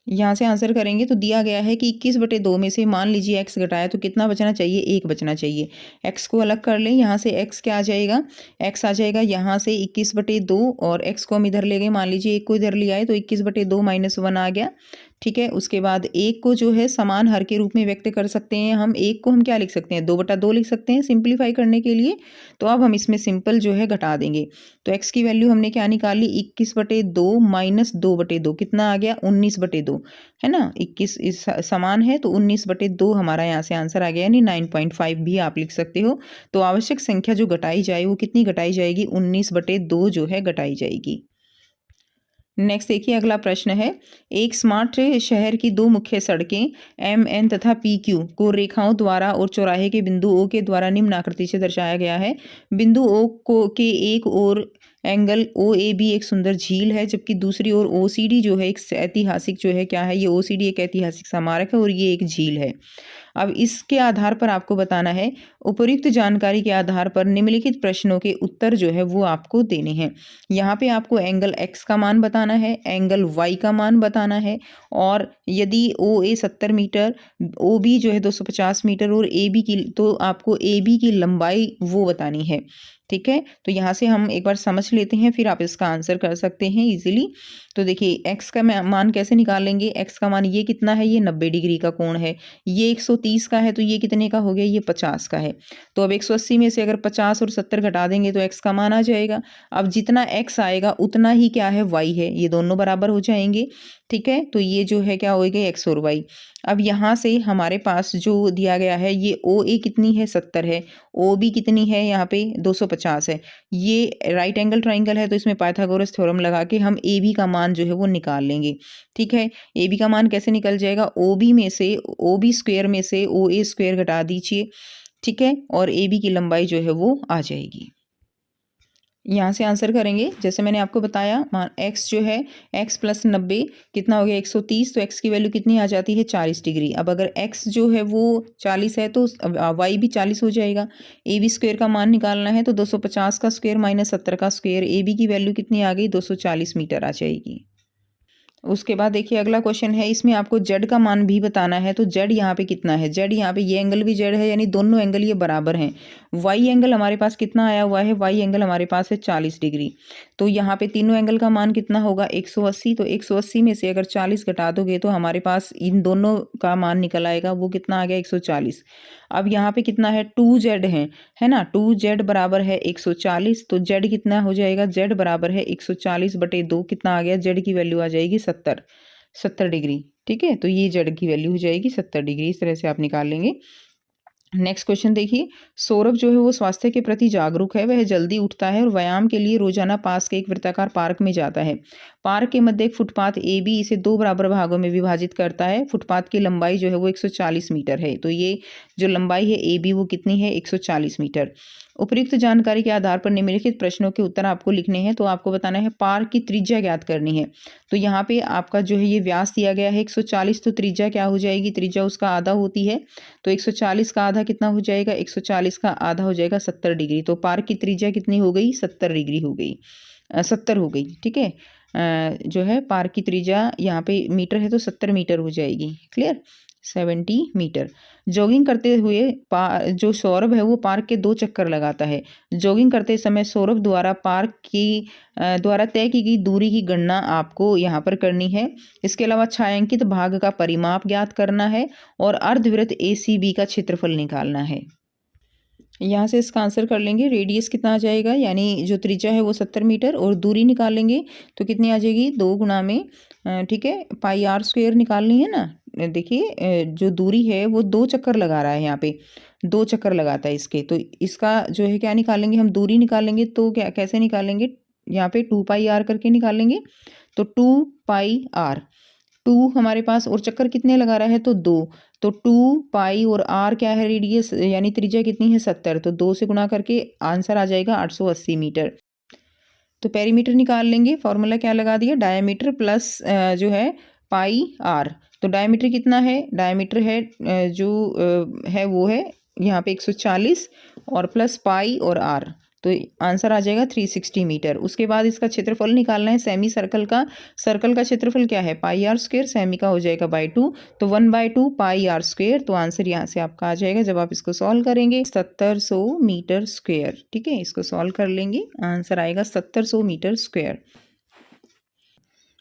यहाँ से आंसर करेंगे तो दिया गया है कि 21/2 में से मान लीजिए x घटाया तो कितना बचना चाहिए, 1 बचना चाहिए। x को अलग कर लें, यहाँ से x क्या आ जाएगा, x आ जाएगा यहाँ से 21/2 और x को हम इधर ले गए, मान लीजिए 1 को इधर ले आए तो 21/2 - 1 आ गया, ठीक है। उसके बाद 1 को जो है समान हर के रूप में व्यक्त कर सकते हैं हम। 1 को हम क्या लिख सकते हैं, 2/2 लिख सकते हैं सिंप्लीफाई करने के लिए। तो अब हम इसमें सिंपल जो है घटा देंगे। तो x की वैल्यू हमने क्या निकाली, 21/2 - 2/2 कितना आ गया, 19/2, है ना। 21 समान है तो 19/2 हमारा यहाँ से आंसर आ गया, यानी 9.5 भी आप लिख सकते हो। तो आवश्यक संख्या जो घटाई जाए वो कितनी घटाई जाएगी, 19/2 जो है घटाई जाएगी। नेक्स्ट देखिए, अगला प्रश्न है, एक स्मार्ट शहर की 2 मुख्य सड़कें MN तथा PQ को रेखाओं द्वारा और चौराहे के बिंदु O के द्वारा निम्न आकृति से दर्शाया गया है। बिंदु O के एक ओर एंगल OAB एक सुंदर झील है, जबकि दूसरी ओर OCD जो है एक ऐतिहासिक जो है क्या है, ये OCD एक ऐतिहासिक स्मारक है और ये एक झील है। अब इसके आधार पर आपको बताना है, उपर्युक्त जानकारी के आधार पर निम्नलिखित प्रश्नों के उत्तर जो है वो आपको देने हैं। यहाँ पे आपको एंगल X का मान बताना है, एंगल Y का मान बताना है, और यदि OA 70 मीटर, OB जो है 250 मीटर और AB की, तो आपको AB की लंबाई वो बतानी है। ठीक है, तो यहाँ से हम एक बार समझ लेते हैं, फिर आप इसका आंसर कर सकते हैं इजीली। तो देखिए x का मान कैसे निकालेंगे, x का मान ये कितना है, ये 90 डिग्री का कोण है, ये 130 का है, तो ये कितने का हो गया, ये 50 का है। तो अब 180 में से अगर 50 और 70 घटा देंगे तो x का मान आ जाएगा। अब जितना x आएगा उतना ही क्या है, y है, ये दोनों बराबर हो जाएंगे। ठीक है, तो ये जो है क्या हो गया, x और y। अब यहाँ से हमारे पास जो दिया गया है, ये OA कितनी है, 70 है, OB कितनी है, यहाँ पे 250 है। ये राइट एंगल ट्राइंगल है, तो इसमें पाइथागोरस थ्योरम लगा के हम AB का मान जो है वो निकाल लेंगे। ठीक है, AB का मान कैसे निकल जाएगा, OB स्क्वायर में से OA स्क्वायर घटा दीजिए। ठीक है, और AB की लंबाई जो है वो आ जाएगी। यहाँ से आंसर करेंगे, जैसे मैंने आपको बताया, मान x जो है, x प्लस 90 कितना हो गया, 130, तो x की वैल्यू कितनी आ जाती है, 40 डिग्री। अब अगर x जो है वो 40 है तो y भी 40 हो जाएगा। AB स्क्वायर का मान निकालना है, तो 250 का स्क्वायर माइनस 70 का स्क्वायर, AB की वैल्यू कितनी आ गई, 240 मीटर आ जाएगी। उसके बाद देखिए अगला क्वेश्चन है, इसमें आपको जेड का मान भी बताना है। तो जेड यहाँ पे कितना है, जेड यहाँ पे ये एंगल भी जेड है, यानी दोनों एंगल ये बराबर हैं। वाई एंगल हमारे पास कितना आया हुआ है, वाई एंगल हमारे पास है 40 डिग्री। तो यहाँ पे तीनों एंगल का मान कितना होगा, 180। तो 180 में से अगर 40 घटा दोगे तो हमारे पास इन दोनों का मान निकल आएगा, वो कितना आ गया, 140। अब यहाँ पे कितना है, 2z है ना, 2z बराबर है 140। तो z कितना हो जाएगा, z बराबर है 140/2, कितना आ गया, z की वैल्यू आ जाएगी 70 डिग्री। ठीक है, तो ये z की वैल्यू हो जाएगी 70 डिग्री। इस तरह से आप निकाल लेंगे। नेक्स्ट क्वेश्चन देखिए, सौरभ जो है वो स्वास्थ्य के प्रति जागरूक है, वह जल्दी उठता है और व्यायाम के लिए रोजाना पास के एक वृत्ताकार पार्क में जाता है। पार्क के मध्य एक फुटपाथ AB इसे 2 बराबर भागों में विभाजित करता है। फुटपाथ की लंबाई जो है वो 140 मीटर है। तो ये जो लंबाई है AB वो कितनी है, 140 मीटर। उपयुक्त जानकारी के आधार पर निम्नलिखित प्रश्नों के उत्तर आपको लिखने हैं। तो आपको बताना है पार्क की त्रिज्या ज्ञात करनी है। तो यहाँ पे आपका जो है ये व्यास दिया गया है 140, तो त्रिज्या क्या हो जाएगी, त्रिज्या उसका आधा होती है। तो 140 का आधा कितना हो जाएगा, 140 का आधा हो जाएगा 70 डिग्री। तो पार्क की त्रिज्या कितनी हो गई, 70 डिग्री हो गई, 70 हो गई। ठीक है, जो है पार्क की त्रिज्या यहाँ पे मीटर है तो 70 मीटर हो जाएगी। Clear, 70 metre. जॉगिंग करते हुए जो सौरभ है वो पार्क के 2 चक्कर लगाता है। जॉगिंग करते समय सौरभ द्वारा पार्क की द्वारा तय की गई दूरी की गणना आपको यहाँ पर करनी है। इसके अलावा छायांकित भाग का परिमाप ज्ञात करना है और अर्धवृत्त ACB का क्षेत्रफल निकालना है। यहाँ से इसका आंसर कर लेंगे, रेडियस कितना आ जाएगा, यानी जो त्रिज्या है वो 70 मीटर, और दूरी निकालेंगे तो कितनी आ जाएगी, 2 गुना में ठीक है πr² निकालनी है ना। देखिए जो दूरी है वो 2 चक्कर लगा रहा है, यहाँ पे 2 चक्कर लगाता है इसके। तो इसका जो है क्या निकालेंगे, हम दूरी निकालेंगे तो क्या कैसे निकालेंगे, यहाँ पे 2πr करके निकालेंगे। तो 2πr, 2 हमारे पास, और चक्कर कितने लगा रहा है, तो 2। तो 2π और r क्या है, रेडियस यानी त्रिज्या कितनी है, 70। तो 2 से गुणा करके आंसर आ जाएगा 880 मीटर। तो पेरीमीटर निकाल लेंगे, फॉर्मूला क्या लगा दिया, डायमीटर प्लस जो है πr। तो डायमीटर कितना है, डायमीटर है जो है वो है यहाँ पे 140 और प्लस π और r, तो आंसर आ जाएगा 360 मीटर। उसके बाद इसका क्षेत्रफल निकालना है सेमी सर्कल का। सर्कल का क्षेत्रफल क्या है, πr², सेमी का हो जाएगा /2, तो 1/2 πr²। तो आंसर यहाँ से आपका आ जाएगा जब आप इसको सॉल्व करेंगे 1700 मीटर स्क्वायर। ठीक है, इसको सॉल्व कर लेंगे, आंसर आएगा 1700 मीटर स्क्वायर।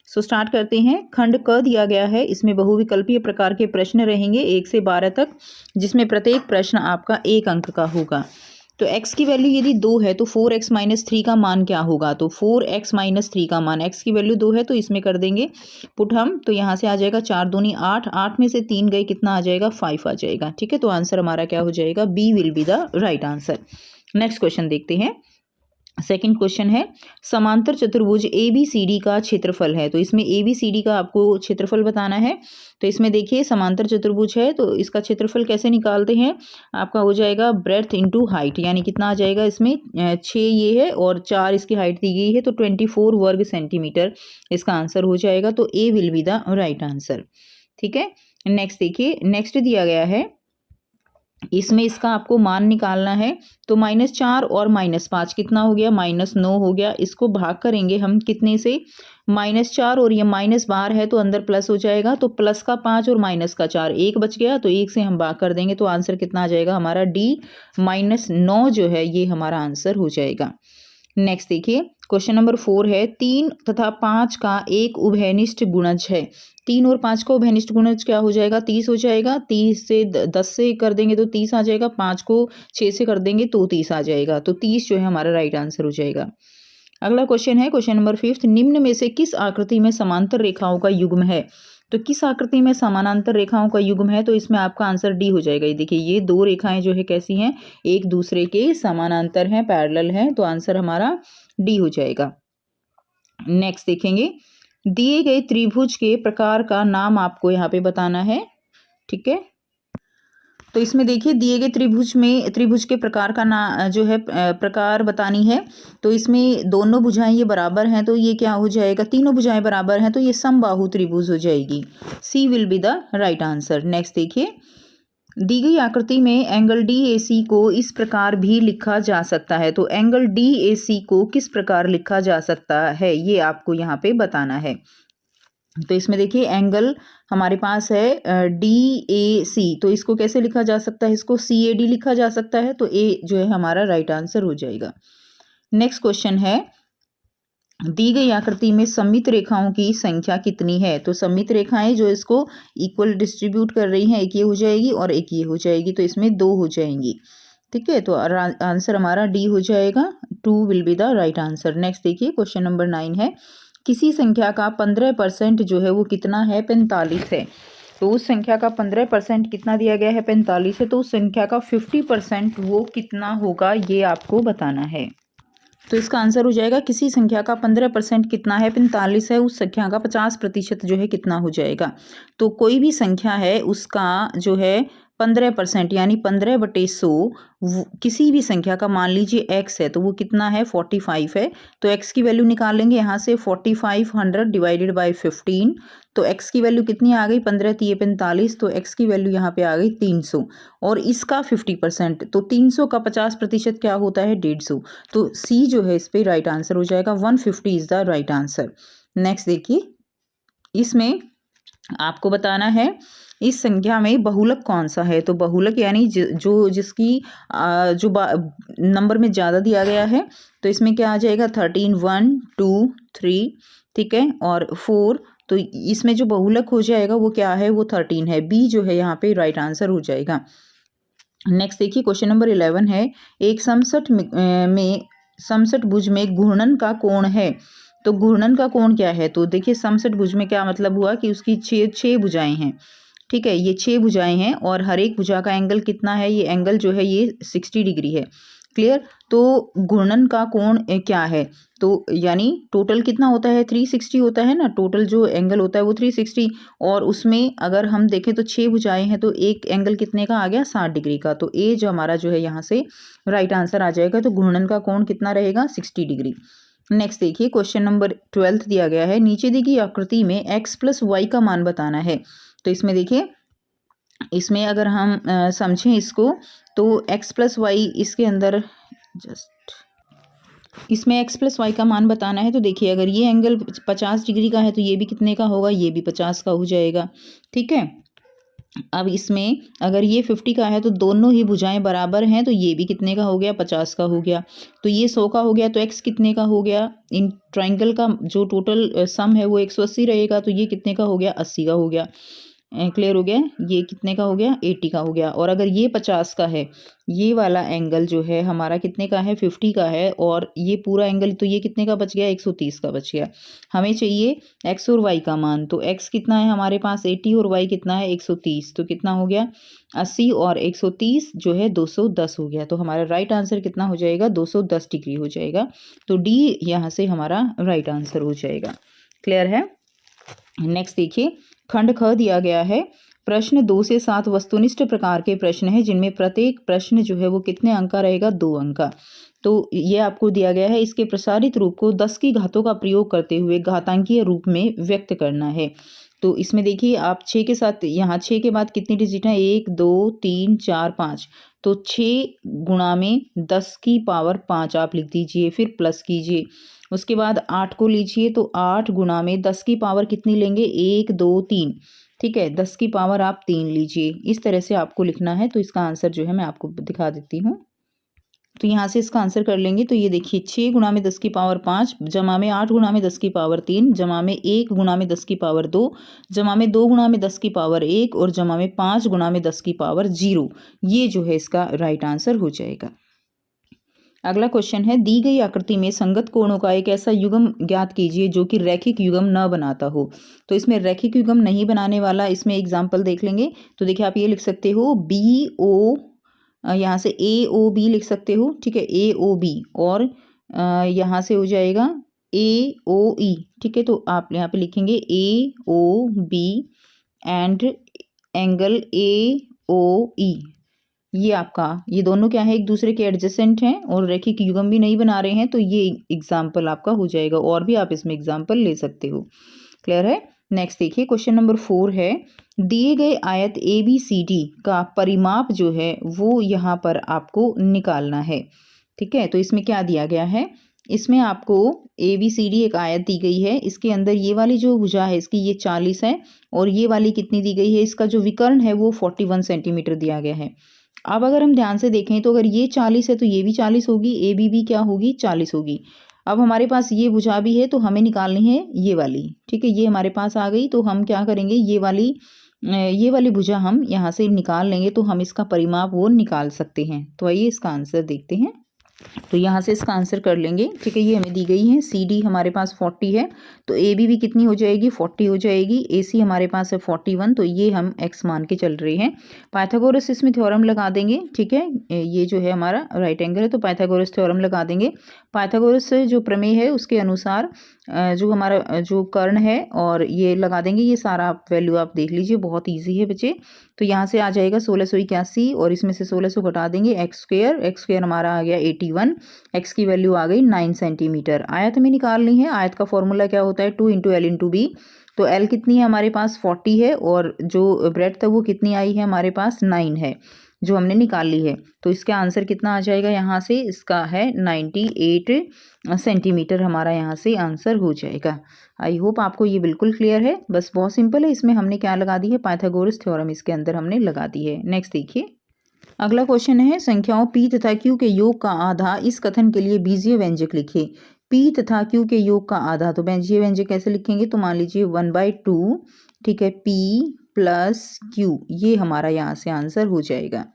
स्टार्ट करते हैं। खंड क दिया गया है, इसमें बहुविकल्पीय प्रकार के प्रश्न रहेंगे 1 से 12 तक, जिसमें प्रत्येक प्रश्न आपका 1 अंक का होगा। तो x की वैल्यू यदि 2 है तो 4x - 3 का मान क्या होगा। तो 4x - 3 का मान, x की वैल्यू 2 है तो इसमें कर देंगे पुट हम, तो यहाँ से आ जाएगा 4 दूनी 8, 8 में से 3 गए, कितना आ जाएगा, 5 आ जाएगा। ठीक है, तो आंसर हमारा क्या हो जाएगा, B will be the right answer. Next question देखते हैं। सेकंड क्वेश्चन है समांतर चतुर्भुज ABCD का क्षेत्रफल है। तो इसमें ABCD का आपको क्षेत्रफल बताना है। तो इसमें देखिए समांतर चतुर्भुज है तो इसका क्षेत्रफल कैसे निकालते हैं, आपका हो जाएगा ब्रेड्थ इनटू हाइट, यानी कितना आ जाएगा इसमें 6 ये है और 4 इसकी हाइट दी गई है तो 24 वर्ग सेंटीमीटर इसका आंसर हो जाएगा। तो A will be the right answer. ठीक है, नेक्स्ट देखिए, नेक्स्ट दिया गया है इसमें इसका आपको मान निकालना है। तो -4 और -5 कितना हो गया, -9 हो गया। इसको भाग करेंगे हम कितने से, -4 और ये माइनस बाहर है तो अंदर प्लस हो जाएगा, तो प्लस का 5 और माइनस का 4, 1 बच गया तो 1 से हम भाग कर देंगे तो आंसर कितना आ जाएगा हमारा D -9 जो है ये हमारा आंसर हो जाएगा। नेक्स्ट देखिए क्वेश्चन नंबर 4 है 3 तथा 5 का एक उभयनिष्ठ गुणज है। 3 और 5 का उभयनिष्ठ गुणज क्या हो जाएगा, 30 हो जाएगा। 30 से 10 से कर देंगे तो 30 आ जाएगा, 5 को 6 से कर देंगे तो 30 आ जाएगा। तो 30 जो है हमारा राइट आंसर हो जाएगा। अगला क्वेश्चन है क्वेश्चन नंबर 5, निम्न में से किस आकृति में समांतर रेखाओं का युग्म है। तो किस आकृति में समानांतर रेखाओं का युग्म है, तो इसमें आपका आंसर डी हो जाएगा। ये देखिए ये दो रेखाएं जो है कैसी हैं, एक दूसरे के समानांतर हैं, पैरेलल हैं, तो आंसर हमारा डी हो जाएगा। नेक्स्ट देखेंगे, दिए गए त्रिभुज के प्रकार का नाम आपको यहाँ पे बताना है। ठीक है, तो इसमें देखिए दिए गए त्रिभुज के प्रकार का जो है प्रकार बतानी है। तो इसमें दोनों भुजाएं ये बराबर हैं तो ये क्या हो जाएगा, तीनों भुजाएं बराबर हैं तो ये समबाहु त्रिभुज हो जाएगी। C will be the right answer. Next देखिए, दी गई आकृति में एंगल DAC को इस प्रकार भी लिखा जा सकता है। तो एंगल DAC को किस प्रकार लिखा जा सकता है ये आपको यहाँ पे बताना है। तो इसमें देखिए एंगल हमारे पास है DAC, तो इसको कैसे लिखा जा सकता है, इसको CAD लिखा जा सकता है। तो ए जो है हमारा राइट आंसर हो जाएगा। नेक्स्ट क्वेश्चन है, दी गई आकृति में सममित रेखाओं की संख्या कितनी है। तो सममित रेखाएं जो इसको इक्वल डिस्ट्रीब्यूट कर रही हैं, एक ये हो जाएगी और एक ये हो जाएगी, तो इसमें 2 हो जाएंगी। ठीक है, तो आंसर हमारा डी हो जाएगा। 2 will be the right answer. Next देखिए क्वेश्चन नंबर 9 है, किसी संख्या का 15% जो है वो कितना है, 45 है। तो उस संख्या का 15% कितना दिया गया है, 45 है। तो उस संख्या का 50% वो कितना होगा ये आपको बताना है। तो इसका आंसर हो जाएगा किसी संख्या का 15% कितना है, 45 है, उस संख्या का 50% जो है कितना हो जाएगा। तो कोई भी संख्या है उसका जो है 15% यानी 15/100 किसी भी संख्या का, मान लीजिए x है तो वो कितना है 45 है। तो x की वैल्यू निकालेंगे यहाँ से 4500 डिवाइडेड बाय 15। तो x की वैल्यू कितनी आ गई, 15 × 45, तो x की वैल्यू यहाँ पे आ गई 300 और इसका 50%, तो 300 का 50% क्या होता है 150। तो C जो है इस पर राइट आंसर हो जाएगा, 150 is the right answer. Next देखिए, इसमें आपको बताना है इस संख्या में बहुलक कौन सा है। तो बहुलक यानी जो जिसकी जो नंबर में ज़्यादा दिया गया है, तो इसमें क्या आ जाएगा 13, 1, 2, 3, ठीक है, और 4। तो इसमें जो बहुलक हो जाएगा वो क्या है, वो 13 है। बी जो है यहाँ पे राइट आंसर हो जाएगा। नेक्स्ट देखिए क्वेश्चन नंबर 11 है, एक समसठ भुज में घूर्णन का कोण है। तो घूर्णन का कोण क्या है, तो देखिए समसठ भुज में क्या मतलब हुआ कि उसकी छः भुजाएं हैं। ठीक है, ये 6 भुजाएं हैं और हर एक भुजा का एंगल कितना है, ये एंगल जो है ये 60 डिग्री है। क्लियर, तो घूर्णन का कोण क्या है, तो यानी टोटल कितना होता है 360 होता है ना, टोटल जो एंगल होता है वो 360। और उसमें अगर हम देखें तो 6 भुजाएं हैं तो एक एंगल कितने का आ गया 60 डिग्री का। तो ए जो हमारा जो है यहाँ से राइट आंसर आ जाएगा। तो घूर्णन का कोण कितना रहेगा 60 डिग्री। नेक्स्ट देखिए क्वेश्चन नंबर 12 दिया गया है, नीचे दी गई आकृति में x + y का मान बताना है। तो इसमें देखिए, इसमें अगर हम समझें इसको तो x + y इसके अंदर इसमें x + y का मान बताना है। तो देखिए अगर ये एंगल 50 डिग्री का है तो ये भी कितने का होगा, ये भी 50 का हो जाएगा। ठीक है, अब इसमें अगर ये 50 का है तो दोनों ही भुजाएं बराबर हैं, तो ये भी कितने का हो गया 50 का हो गया। तो ये 100 का हो गया, तो x कितने का हो गया, इन ट्राइंगल का जो टोटल सम है वो 180 रहेगा, तो ये कितने का हो गया 80 का हो गया। क्लियर हो गया। ये कितने का हो गया, 80 का हो गया। और अगर ये 50 का है, ये वाला एंगल जो है हमारा कितने का है, 50 का है, और ये पूरा एंगल तो ये कितने का बच गया, 130 का बच गया। हमें चाहिए एक्स और वाई का मान, तो एक्स कितना है हमारे पास 80 और वाई कितना है 130, तो कितना हो गया 80 और 130 जो है 210 हो गया। तो हमारा राइट आंसर कितना हो जाएगा, 210 डिग्री हो जाएगा। तो डी यहाँ से हमारा राइट आंसर हो जाएगा। क्लियर है। नेक्स्ट देखिए, खंड ख दिया गया है। प्रश्न 2 से 7 वस्तुनिष्ठ प्रकार के प्रश्न है जिनमें प्रत्येक प्रश्न जो है वो कितने अंक का रहेगा, 2 अंक का। तो ये आपको दिया गया है, इसके प्रसारित रूप को 10 की घातों का प्रयोग करते हुए घातांकीय रूप में व्यक्त करना है। तो इसमें देखिए आप 6 के साथ, यहाँ 6 के बाद कितनी डिजिट है, 1 2 3 4 5, तो 6 गुणा में 10 की पावर 5 आप लिख दीजिए, फिर प्लस कीजिए। उसके बाद 8 को लीजिए, तो 8 गुणा में 10 की पावर कितनी लेंगे, 1 2 3, ठीक है, 10 की पावर आप 3 लीजिए। इस तरह से आपको लिखना है। तो इसका आंसर जो है मैं आपको दिखा देती हूँ। तो यहाँ से इसका आंसर कर लेंगे। तो ये देखिए 6 गुणा में 10 की पावर 5 जमा में 8 गुणा में 10 की पावर 3 जमा में 1 गुणा में 10 की पावर 2 जमा में 2 गुणा में 10 की पावर 1 और जमा में 5 गुणा में 10 की पावर 0। ये जो है इसका राइट आंसर हो जाएगा। अगला क्वेश्चन है, दी गई आकृति में संगत कोणों का एक ऐसा युग्म ज्ञात कीजिए जो कि रैखिक युग्म न बनाता हो। तो इसमें रैखिक युग्म नहीं बनाने वाला, इसमें एग्जाम्पल देख लेंगे। तो देखिए आप ये लिख सकते हो बी ओ, यहाँ से ए ओ बी लिख सकते हो, ठीक है, ए ओ बी, और यहाँ से हो जाएगा ए ओ ई, ठीक है। तो आप यहाँ पे लिखेंगे A O B and angle A O E. ये आपका, ये दोनों क्या है, एक दूसरे के एडजेसेंट हैं और रैखिक युग्म भी नहीं बना रहे हैं। तो ये एग्जाम्पल आपका हो जाएगा, और भी आप इसमें एग्जाम्पल ले सकते हो। क्लियर है। नेक्स्ट देखिए, क्वेश्चन नंबर 4 है, दिए गए आयत ABCD का परिमाप जो है वो यहाँ पर आपको निकालना है। ठीक है, तो इसमें क्या दिया गया है, इसमें आपको ABCD एक आयत दी गई है, इसके अंदर ये वाली जो भुजा है इसकी ये 40 है, और ये वाली कितनी दी गई है, इसका जो विकर्ण है वो 41 सेंटीमीटर दिया गया है। अब अगर हम ध्यान से देखें तो अगर ये 40 है तो ये भी 40 होगी, ABB क्या होगी, 40 होगी। अब हमारे पास ये भुजा भी है तो हमें निकालनी है ये वाली, ठीक है, ये हमारे पास आ गई। तो हम क्या करेंगे, ये वाली भुजा हम यहाँ से निकाल लेंगे, तो हम इसका परिमाप वो निकाल सकते हैं। तो आइए इसका आंसर देखते हैं। तो यहाँ से इसका आंसर कर लेंगे, ठीक है। ये हमें दी गई है, CD हमारे पास 40 है, तो AB भी कितनी हो जाएगी, 40 हो जाएगी। AC हमारे पास है 41, तो ये हम X मान के चल रहे हैं। पाइथागोरस इसमें थ्योरम लगा देंगे, ठीक है। ये जो है हमारा राइट एंगल है, तो पाइथागोरस थ्योरम लगा देंगे। पाइथागोरस जो प्रमेय है उसके अनुसार जो हमारा जो कर्ण है और ये लगा देंगे। ये सारा वैल्यू आप देख लीजिए, बहुत ईजी है बच्चे। तो यहाँ से आ जाएगा 1681, और इसमें से 1600 घटा देंगे, एक्स स्क्वायर हमारा आ गया 81, एक्स की वैल्यू आ गई 9 सेंटीमीटर। आयत में निकालनी है। आयत का फॉर्मूला क्या होता है, 2 × L × B। तो L कितनी है हमारे पास 40 है, और जो ब्रेड्थ है वो कितनी आई है हमारे पास 9 है, जो हमने निकाल ली है। तो इसका आंसर कितना आ जाएगा, यहाँ से इसका है 98 सेंटीमीटर हमारा यहाँ से आंसर हो जाएगा। आई होप आपको ये बिल्कुल क्लियर है। बस बहुत सिंपल है, इसमें हमने क्या लगा दी है, पाइथागोरस थ्योरम इसके अंदर हमने लगा दी है। नेक्स्ट देखिए, अगला क्वेश्चन है, संख्याओं P तथा Q के योग का आधा इस कथन के लिए बीजीय व्यंजक लिखे। P तथा Q के योग का आधा, तो बीजीय व्यंजक कैसे लिखेंगे, तो मान लीजिए 1/2, ठीक है, P + Q, ये हमारा यहाँ से आंसर हो जाएगा।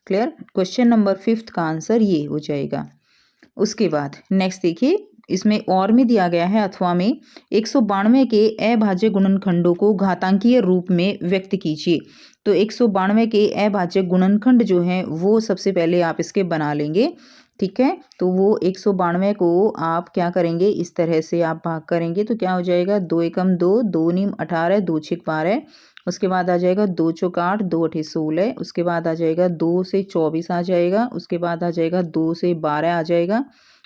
क्लियर। क्वेश्चन नंबर 5 का आंसर ये हो जाएगा। उसके बाद नेक्स्ट देखिए, इसमें और में दिया गया है, अथवा में 192 के अभाज्य गुणनखंडों को घातांकीय रूप में व्यक्त कीजिए। तो 192 के अभाज्य गुणनखंड जो हैं वो सबसे पहले आप इसके बना लेंगे, ठीक है। तो वो 192 को आप क्या करेंगे, इस तरह से आप भाग करेंगे, तो क्या हो जाएगा, 2 एकम 2, 2 नीम 18, 2 छिक 12, उसके बाद आ जाएगा 2 चौक 8, 2 अठे 16, उसके बाद आ जाएगा 2 से 24 आ जाएगा, उसके बाद आ जाएगा 2 से 12 आ जाएगा,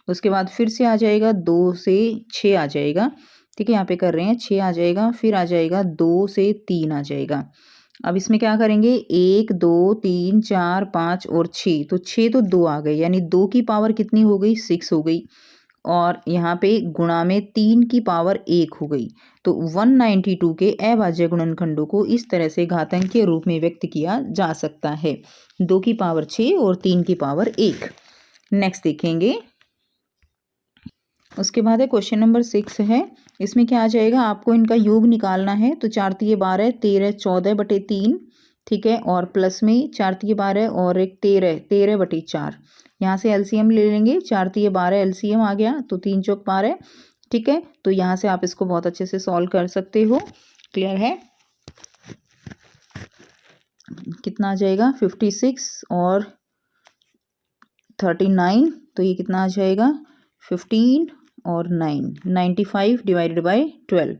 उसके बाद फिर से आ जाएगा 2 से 6 आ जाएगा, ठीक है, यहाँ पे कर रहे हैं 6 आ जाएगा, फिर आ जाएगा 2 से 3 आ जाएगा। अब इसमें क्या करेंगे, 1 2 3 4 5 और 6, तो 6 तो 2 आ गए, यानी 2 की पावर कितनी हो गई, 6 हो गई, और यहाँ पे गुणा में 3 की पावर 1 हो गई। तो 192 के अभाज्य गुणनखंडों को इस तरह से घातांकीय रूप में व्यक्त किया जा सकता है, 2 की पावर 6 और 3 की पावर 1। नेक्स्ट देखेंगे, उसके बाद है क्वेश्चन नंबर 6 है। इसमें क्या आ जाएगा, आपको इनका योग निकालना है। तो 4 तिये 12, 13 14/3, ठीक है, और प्लस में 4 तिये 12 और एक 13 13/4। यहाँ से एलसीएम ले लेंगे, 4 तिये 12 एलसीएम आ गया, तो 3 चौक 12, ठीक है। तो यहाँ से आप इसको बहुत अच्छे से सॉल्व कर सकते हो। क्लियर है। कितना आ जाएगा, 56 और 39, तो ये कितना आ जाएगा, 15 और 9, 95 डिवाइडेड बाय 12,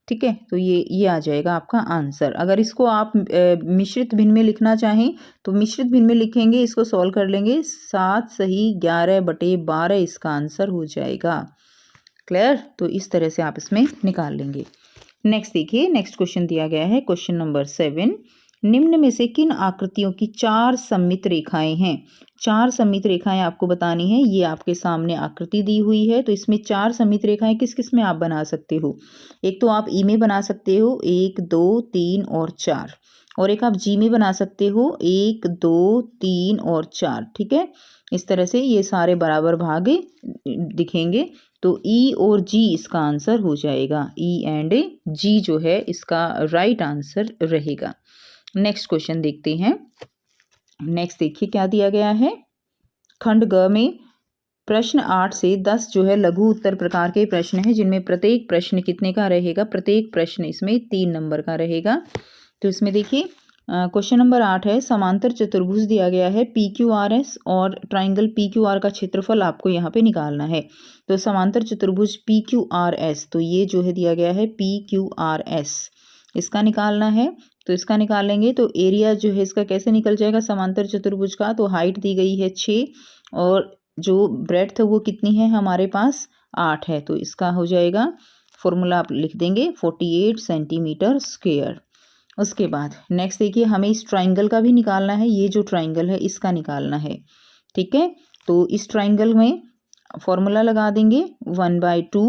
ठीक है। तो ये आ जाएगा आपका आंसर। अगर इसको आप मिश्रित भिन्न में लिखना चाहें तो मिश्रित भिन्न में लिखेंगे, इसको सॉल्व कर लेंगे, 7 सही 11/12 इसका आंसर हो जाएगा। क्लियर। तो इस तरह से आप इसमें निकाल लेंगे। नेक्स्ट देखिए, नेक्स्ट क्वेश्चन दिया गया है क्वेश्चन नंबर 7। निम्न में से किन आकृतियों की 4 सममित रेखाएं हैं। 4 सममित रेखाएं आपको बतानी है। ये आपके सामने आकृति दी हुई है, तो इसमें 4 सममित रेखाएं किस किस में आप बना सकते हो। एक तो आप ई में बना सकते हो, 1 2 3 और 4, और एक आप जी में बना सकते हो, 1 2 3 और 4, ठीक है। इस तरह से ये सारे बराबर भाग दिखेंगे, तो ई और जी इसका आंसर हो जाएगा। ई एंड जी जो है इसका राइट आंसर रहेगा। नेक्स्ट क्वेश्चन देखते हैं। नेक्स्ट देखिए क्या दिया गया है। खंड ग में प्रश्न 8 से 10 जो है लघु उत्तर प्रकार के प्रश्न हैं, जिनमें प्रत्येक प्रश्न कितने का रहेगा, प्रत्येक प्रश्न इसमें 3 नंबर का रहेगा। तो इसमें देखिए क्वेश्चन नंबर 8 है, समांतर चतुर्भुज दिया गया है PQRS और ट्राइंगल PQR का क्षेत्रफल आपको यहाँ पे निकालना है। तो समांतर चतुर्भुज PQRS, तो ये जो है दिया गया है PQRS, इसका निकालना है। तो इसका निकालेंगे तो एरिया जो है इसका कैसे निकल जाएगा समांतर चतुर्भुज का। तो हाइट दी गई है 6 और जो ब्रेड्थ वो कितनी है हमारे पास 8 है। तो इसका हो जाएगा, फॉर्मूला आप लिख देंगे 48 सेंटीमीटर स्क्वेयर। उसके बाद नेक्स्ट देखिए, हमें इस ट्राइंगल का भी निकालना है। ये जो ट्राइंगल है इसका निकालना है, ठीक है। तो इस ट्राइंगल में फॉर्मूला लगा देंगे 1/2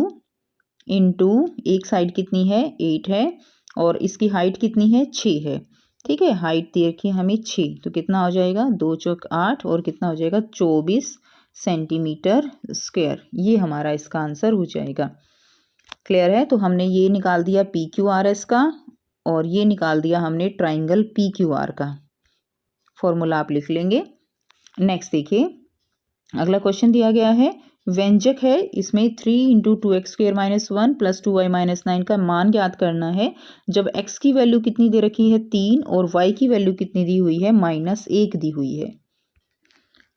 इंटू एक साइड कितनी है 8 है और इसकी हाइट कितनी है 6 है, ठीक है। हाइट देखिए हमें 6, तो कितना हो जाएगा 2 चौक 8 और कितना हो जाएगा 24 सेंटीमीटर स्क्वायर। ये हमारा इसका आंसर हो जाएगा। क्लियर है। तो हमने ये निकाल दिया PQRS का और ये निकाल दिया हमने ट्राइंगल PQR का। फॉर्मूला आप लिख लेंगे। नेक्स्ट देखिए, अगला क्वेश्चन दिया गया है, व्यंजक है इसमें 3 × 2x² - 1 + 2y - 9 का मान ज्ञात करना है जब x की वैल्यू कितनी दे रखी है 3 और y की वैल्यू कितनी दी हुई है -1 दी हुई है।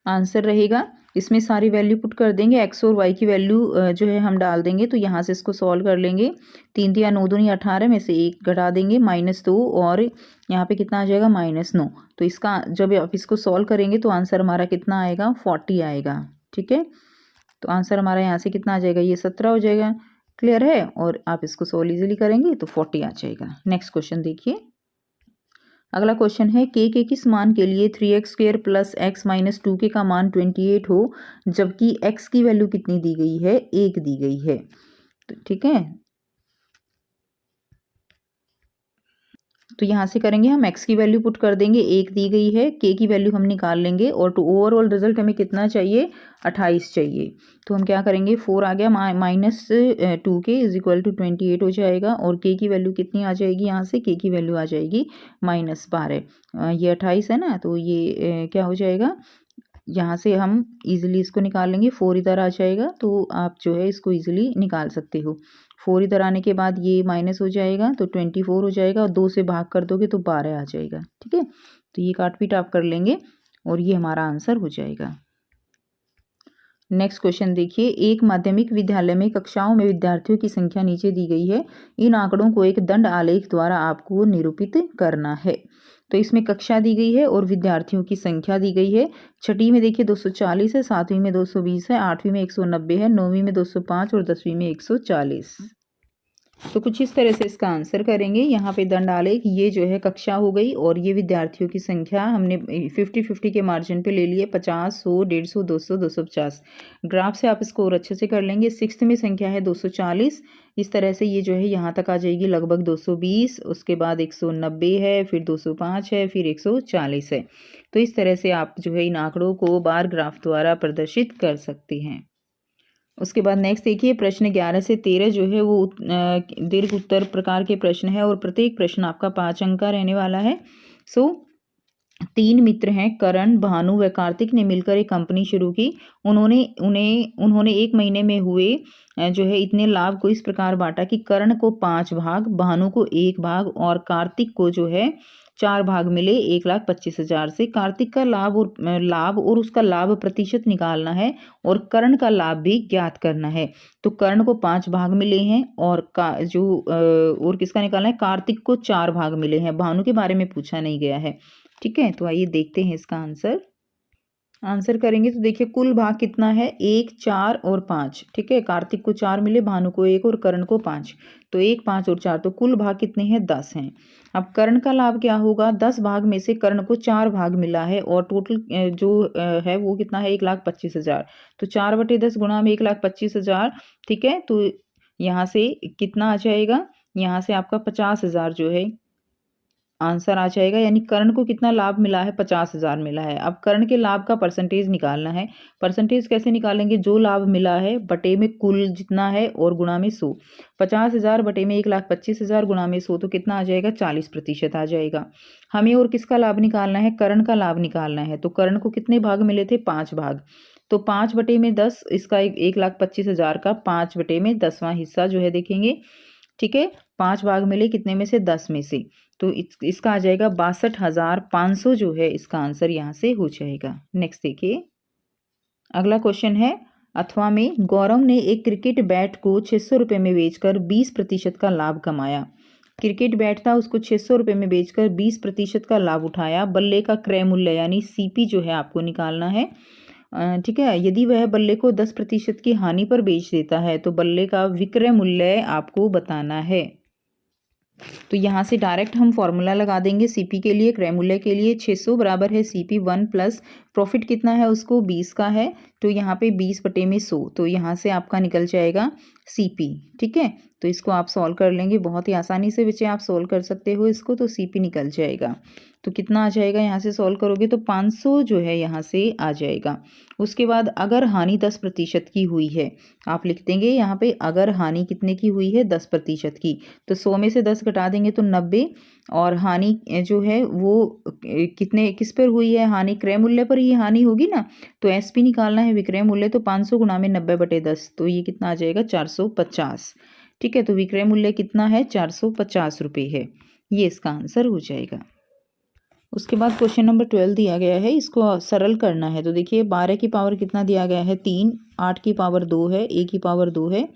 आंसर रहेगा, इसमें सारी वैल्यू पुट कर देंगे, x और y की वैल्यू जो है हम डाल देंगे। तो यहाँ से इसको सॉल्व कर लेंगे, 3 × 9 = 18 में से 1 घटा देंगे -2 और यहाँ पे कितना आ जाएगा -9। तो इसका जब आप इसको सॉल्व करेंगे तो आंसर हमारा कितना आएगा 40 आएगा, ठीक है। तो आंसर हमारा यहाँ से कितना आ जाएगा, ये 17 हो जाएगा। क्लियर है। और आप इसको सॉल्व इजीली करेंगे तो 40 आ जाएगा। नेक्स्ट क्वेश्चन देखिए, अगला क्वेश्चन है, के किस मान के लिए 3x² + x - 2k का मान 28 हो जबकि x की वैल्यू कितनी दी गई है 1 दी गई है। तो ठीक है, तो यहाँ से करेंगे हम x की वैल्यू पुट कर देंगे, 1 दी गई है, k की वैल्यू हम निकाल लेंगे और टू ओवरऑल रिजल्ट हमें कितना चाहिए 28 चाहिए। तो हम क्या करेंगे, 4 आ गया -2k = 28 हो जाएगा और k की वैल्यू कितनी आ जाएगी, यहाँ से k की वैल्यू आ जाएगी -12। ये 28 है ना, तो ये क्या हो जाएगा, यहाँ से हम इजीली इसको निकाल लेंगे, 4 इधर आ जाएगा। तो आप जो है इसको इजीली निकाल सकते हो। 4 इधर आने के बाद ये माइनस हो जाएगा तो 24 हो जाएगा और 2 से भाग कर दोगे तो 12 आ जाएगा, ठीक है। तो ये काट पीट आप कर लेंगे और ये हमारा आंसर हो जाएगा। नेक्स्ट क्वेश्चन देखिए, एक माध्यमिक विद्यालय में कक्षाओं में विद्यार्थियों की संख्या नीचे दी गई है। इन आंकड़ों को एक दंड आलेख द्वारा आपको निरूपित करना है। तो इसमें कक्षा दी गई है और विद्यार्थियों की संख्या दी गई है। छठी में देखिए 240 है, 7वीं में 220 है, 8वीं में 190 है, 9वीं में 205 और 10वीं में 140। तो कुछ इस तरह से इसका आंसर करेंगे। यहाँ पे दंड आलेख, ये जो है कक्षा हो गई और ये विद्यार्थियों की संख्या हमने 50-50 के मार्जिन पे ले लिए, 50, 100, 150, 200, 250। ग्राफ से आप इसको और अच्छे से कर लेंगे। 6th में संख्या है 240, इस तरह से ये जो है यहाँ तक आ जाएगी लगभग 220, उसके बाद 190 है, फिर 205 है, फिर 140 है। तो इस तरह से आप जो है इन आंकड़ों को बार ग्राफ द्वारा प्रदर्शित कर सकते हैं। उसके बाद नेक्स्ट देखिए प्रश्न 11 से 13 जो है वो दीर्घ उत्तर प्रकार के प्रश्न है और प्रत्येक प्रश्न आपका 5 अंक का रहने वाला है। सो 3 मित्र हैं करण, भानु व कार्तिक ने मिलकर एक कंपनी शुरू की। उन्होंने 1 महीने में हुए जो है इतने लाभ को इस प्रकार बांटा कि करण को 5 भाग, भानु को 1 भाग और कार्तिक को जो है 4 भाग मिले 1,25,000 से। कार्तिक का लाभ और उसका लाभ प्रतिशत निकालना है और कर्ण का लाभ भी ज्ञात करना है। तो कर्ण को 5 भाग मिले हैं और और किसका निकालना है, कार्तिक को 4 भाग मिले हैं। भानु के बारे में पूछा नहीं गया है। ठीक है, तो आइए देखते हैं इसका आंसर करेंगे तो देखिए कुल भाग कितना है, 1, 4 और 5। ठीक है, कार्तिक को 4 मिले, भानु को 1 और कर्ण को 5। तो 1, 5 और 4 तो कुल भाग कितने हैं, 10 हैं। अब कर्ण का लाभ क्या होगा, 10 भाग में से कर्ण को 4 भाग मिला है और टोटल जो है वो कितना है 1,25,000। तो 4/10 गुणा में 1,25,000। ठीक है, तो यहाँ से कितना आ जाएगा, यहाँ से आपका 50,000 जो है आंसर आ जाएगा। यानी कर्ण को कितना लाभ मिला है, 50,000 मिला है। अब कर्ण के लाभ का परसेंटेज निकालना है। परसेंटेज कैसे निकालेंगे, जो लाभ मिला है बटे में कुल जितना है और गुणा में 100। 50,000 बटे में 1,25,000 गुणा में 100 तो कितना आ जाएगा, 40% आ जाएगा। हमें और किसका लाभ निकालना है, कर्ण का लाभ निकालना है। तो कर्ण को कितने भाग मिले थे, 5 भाग। तो 5 बटे में 10, इसका 1,25,000 का 5 बटे में 10वां हिस्सा जो है देखेंगे। ठीक है, 5 भाग मिले कितने में से, 10 में से। तो इसका आ जाएगा 62,500 जो है इसका आंसर यहाँ से हो जाएगा। नेक्स्ट देखिए, अगला क्वेश्चन है, अथवा में गौरव ने एक क्रिकेट बैट को 600 रुपये में बेचकर 20% का लाभ कमाया। क्रिकेट बैट था, उसको 600 रुपये में बेचकर 20% का लाभ उठाया। बल्ले का क्रय मूल्य यानी सीपी जो है आपको निकालना है। ठीक है, यदि वह बल्ले को 10% की हानि पर बेच देता है तो बल्ले का विक्रय मूल्य आपको बताना है। तो यहाँ से डायरेक्ट हम फॉर्मूला लगा देंगे सीपी के लिए, क्रय मूल्य के लिए। 600 बराबर है सीपी 1 प्लस प्रॉफिट कितना है उसको 20 का है, तो यहाँ पे 20 बटे में 100, तो यहाँ से आपका निकल जाएगा सीपी। ठीक है, तो इसको आप सॉल्व कर लेंगे, बहुत ही आसानी से बच्चे आप सॉल्व कर सकते हो इसको। तो सीपी निकल जाएगा, तो कितना आ जाएगा, यहाँ से सॉल्व करोगे तो 500 जो है यहाँ से आ जाएगा। उसके बाद अगर हानि 10% की हुई है, आप लिख देंगे यहाँ पे अगर हानि कितने की हुई है, 10% की। तो 100 में से 10 घटा देंगे तो 90, और हानि जो है वो किस पर हुई है, हानि क्रय मूल्य पर ही हानि होगी ना। तो एसपी निकालना है विक्रय मूल्य, तो 500 गुणा में 90/10, तो ये कितना आ जाएगा, 450। ठीक है, तो विक्रय मूल्य कितना है, 450 रुपये है। ये इसका आंसर हो जाएगा। उसके बाद क्वेश्चन नंबर 12 दिया गया है, इसको सरल करना है। तो देखिए 12 की पावर कितना दिया गया है, 3, 8 की पावर 2 है, 1 की पावर 2 है,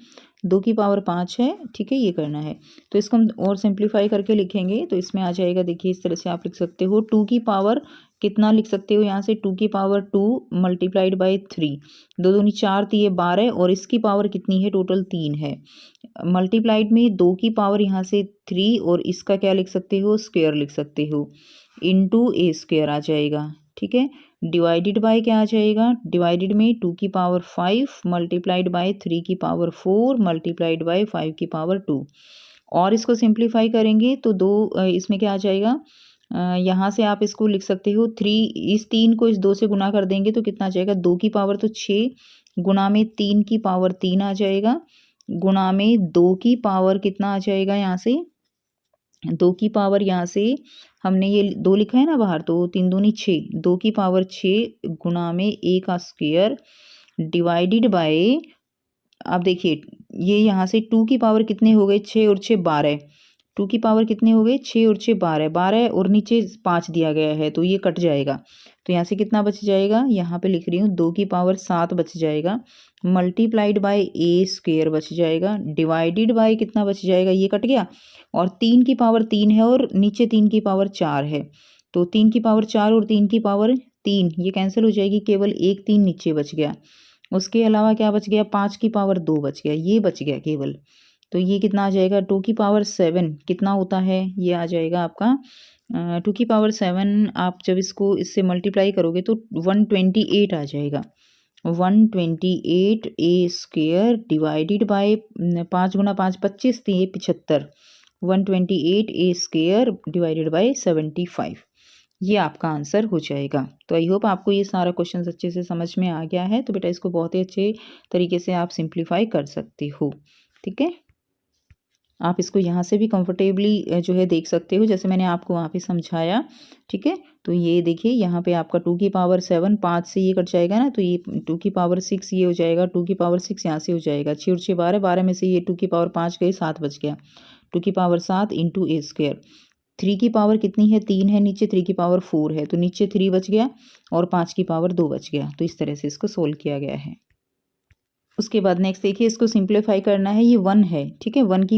2 की पावर 5 है। ठीक है, ये करना है। तो इसको हम और सिंप्लीफाई करके लिखेंगे तो इसमें आ जाएगा, देखिए इस तरह से आप लिख सकते हो, 2 की पावर कितना लिख सकते हो यहाँ से, 2 की पावर 2 मल्टीप्लाइड बाई 3, 2 दूनी 4 3 12, और इसकी पावर कितनी है, टोटल 3 है। मल्टीप्लाइड में 2 की पावर यहाँ से 3 और इसका क्या लिख सकते हो, स्क्वायर लिख सकते हो, इंटू ए स्क्वायर आ जाएगा। ठीक है, डिवाइडेड बाय क्या आ जाएगा, डिवाइडेड में 2 की पावर 5 मल्टीप्लाइड बाय 3 की पावर 4 मल्टीप्लाइड बाय 5 की पावर 2, और इसको सिंप्लीफाई करेंगे तो इसमें क्या आ जाएगा, यहाँ से आप इसको लिख सकते हो 3, इस 3 को इस 2 से गुना कर देंगे तो कितना आ जाएगा, 2 की पावर तो 6 गुणा में 3 की पावर 3 आ जाएगा, गुणा में 2 की पावर कितना आ जाएगा, यहाँ से 2 की पावर, यहाँ से हमने ये 2 लिखा है ना बाहर, तो 3 दूनी 6, 2 की पावर 6 गुणा में a का स्क्वायर डिवाइडेड बाय, अब देखिए ये यहाँ से 2 की पावर कितने हो गए, 6 और 6 12, 2 की पावर कितने हो गए, 6 और 6 12, 12 और नीचे 5 दिया गया है तो ये कट जाएगा। तो यहाँ से कितना बच जाएगा, यहाँ पे लिख रही हूँ 2 की पावर 7 बच जाएगा, मल्टीप्लाइड बाय ए स्क्वायर बच जाएगा, डिवाइडेड बाय कितना बच जाएगा, ये कट गया, और 3 की पावर 3 है और नीचे 3 की पावर 4 है, तो 3 की पावर 4 और 3 की पावर 3 ये कैंसिल हो जाएगी, केवल एक 3 नीचे बच गया। उसके अलावा क्या बच गया, 5 की पावर 2 बच गया, ये बच गया केवल। तो ये कितना आ जाएगा, 2 की पावर 7 कितना होता है, ये आ जाएगा आपका 2 की पावर 7, आप जब इसको इससे मल्टीप्लाई करोगे तो 128 आ जाएगा, 128 ए स्क्वायर डिवाइडेड बाय 5 गुना 5 25 3 75, 128 ए स्क्वायर डिवाइडेड बाय 75, ये आपका आंसर हो जाएगा। तो आई होप आपको ये सारा क्वेश्चन अच्छे से समझ में आ गया है। तो बेटा इसको बहुत ही अच्छे तरीके से आप सिंप्लीफाई कर सकते हो। ठीक है, आप इसको यहाँ से भी कंफर्टेबली जो है देख सकते हो, जैसे मैंने आपको वहाँ पे समझाया। ठीक है, तो ये देखिए यहाँ पे आपका 2 की पावर 7, 5 से ये कट जाएगा ना, तो ये 2 की पावर 6 ये हो जाएगा, 2 की पावर 6 यहाँ से हो जाएगा, 6 और 6 12, 12 में से ये 2 की पावर 5 गई, 7 बच गया। 2 की पावर 7 इंटू ए स्क्वायर। 3 की पावर कितनी है, 3 है नीचे, 3 की पावर 4 है, तो नीचे 3 बच गया और 5 की पावर 2 बच गया। तो इस तरह से इसको सोल्व किया गया है। उसके बाद नेक्स्ट देखिए, इसको सिंप्लीफाई करना है। ये 1 है, ठीक है, 1 की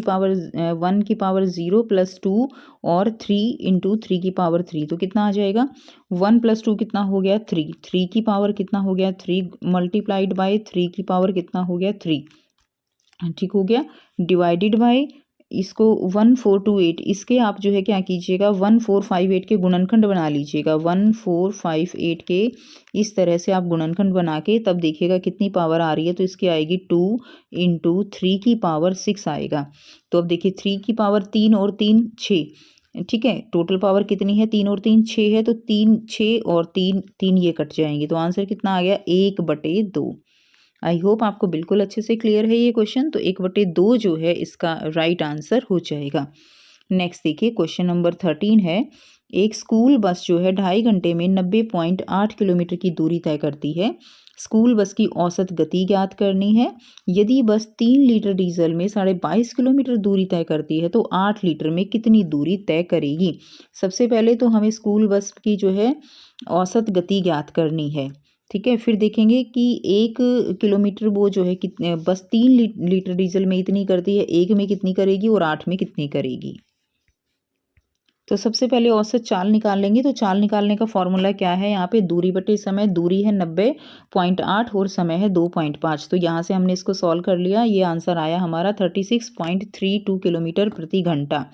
पावर 0 + 2 और 3 इंटू 3 की पावर 3, तो कितना आ जाएगा, 1 + 2 कितना हो गया 3, 3 की पावर कितना हो गया 3 मल्टीप्लाइड बाय 3 की पावर कितना हो गया 3। ठीक हो गया, डिवाइडेड बाय इसको 1428, इसके आप जो है क्या कीजिएगा 1458 के गुणनखंड बना लीजिएगा। 1458 के इस तरह से आप गुणनखंड बना के तब देखिएगा कितनी पावर आ रही है, तो इसकी आएगी 2 इंटू 3 की पावर 6 आएगा। तो अब देखिए 3 की पावर 3 और 3 6, ठीक है, टोटल पावर कितनी है 3 और 3 6 है, तो 3 6 और 3 3 ये कट जाएंगे, तो आंसर कितना आ गया 1/2। आई होप आपको बिल्कुल अच्छे से क्लियर है ये क्वेश्चन। तो 1/2 जो है इसका राइट आंसर हो जाएगा। नेक्स्ट देखिए, क्वेश्चन नंबर 13 है। एक स्कूल बस जो है 2.5 घंटे में 90.8 किलोमीटर की दूरी तय करती है। स्कूल बस की औसत गति ज्ञात करनी है। यदि बस 3 लीटर डीजल में 22.5 किलोमीटर दूरी तय करती है तो 8 लीटर में कितनी दूरी तय करेगी। सबसे पहले तो हमें स्कूल बस की जो है औसत गति ज्ञात करनी है। ठीक है, फिर देखेंगे कि 1 किलोमीटर वो जो है कितने, बस 3 लीटर डीजल में इतनी करती है, 1 में कितनी करेगी और 8 में कितनी करेगी। तो सबसे पहले औसत चाल निकाल लेंगे। तो चाल निकालने का फॉर्मूला क्या है, यहाँ पे दूरी बटे समय, दूरी है 90.8 और समय है 2.5। तो यहाँ से हमने इसको सॉल्व कर लिया, ये आंसर आया हमारा 36.32 किलोमीटर प्रति घंटा।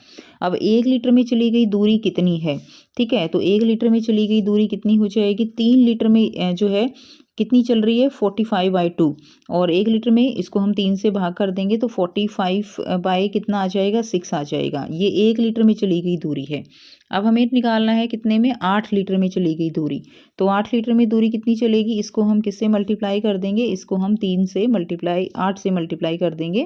अब 1 लीटर में चली गई दूरी कितनी है, ठीक है, तो 1 लीटर में चली गई दूरी कितनी हो जाएगी, 3 लीटर में जो है कितनी चल रही है 45/2, और 1 लीटर में इसको हम 3 से भाग कर देंगे तो 45 बाय कितना आ जाएगा 6 आ जाएगा। ये 1 लीटर में चली गई दूरी है। अब हमें निकालना है कितने में, 8 लीटर में चली गई दूरी। तो 8 लीटर में दूरी कितनी चलेगी, इसको हम किससे मल्टीप्लाई कर देंगे, इसको हम 3 से मल्टीप्लाई 8 से मल्टीप्लाई कर देंगे।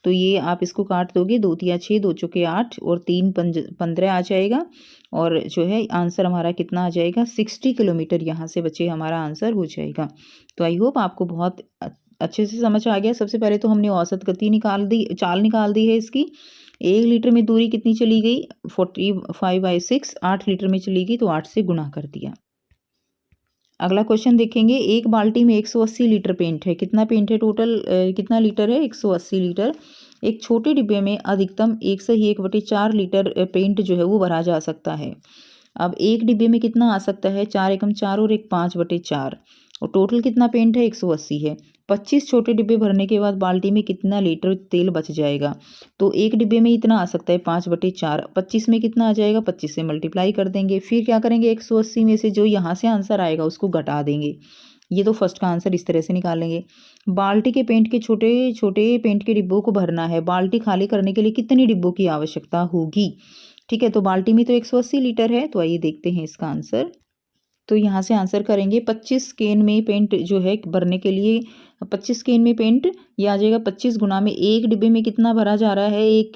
तो ये आप इसको काट दोगे, 2 तिया 6, 2 चौके 8 और 3 15 आ जाएगा, और जो है आंसर हमारा कितना आ जाएगा 60 किलोमीटर यहाँ से बचे हमारा आंसर हो जाएगा। तो आई होप आपको बहुत अच्छे से समझ आ गया। सबसे पहले तो हमने औसत गति निकाल दी, चाल निकाल दी है इसकी। 1 लीटर में दूरी कितनी चली गई 45/6, 8 लीटर में चली गई तो 8 से गुणा कर दिया। अगला क्वेश्चन देखेंगे, एक बाल्टी में 180 लीटर पेंट है। कितना पेंट है टोटल, कितना लीटर है 180 लीटर। एक छोटे डिब्बे में अधिकतम 1 से 1/4 लीटर पेंट जो है वो भरा जा सकता है। अब एक डिब्बे में कितना आ सकता है, 4 एकम 4 और एक 5/4, और टोटल कितना पेंट है 180 है। 25 छोटे डिब्बे भरने के बाद बाल्टी में कितना लीटर तेल बच जाएगा। तो एक डिब्बे में इतना आ सकता है 5/4, 25 में कितना आ जाएगा 25 से मल्टीप्लाई कर देंगे। फिर क्या करेंगे 180 में से जो यहाँ से आंसर आएगा उसको घटा देंगे। ये तो फर्स्ट का आंसर इस तरह से निकालेंगे। बाल्टी के पेंट के छोटे छोटे पेंट के डिब्बों को भरना है। बाल्टी खाली करने के लिए कितने डिब्बों की आवश्यकता होगी। ठीक है, तो बाल्टी में तो 180 लीटर है, तो आइए देखते हैं इसका आंसर। तो यहाँ से आंसर करेंगे 25 केन में पेंट जो है भरने के लिए, 25 केन में पेंट ये आ जाएगा 25 गुना में एक डिब्बे में कितना भरा जा रहा है, एक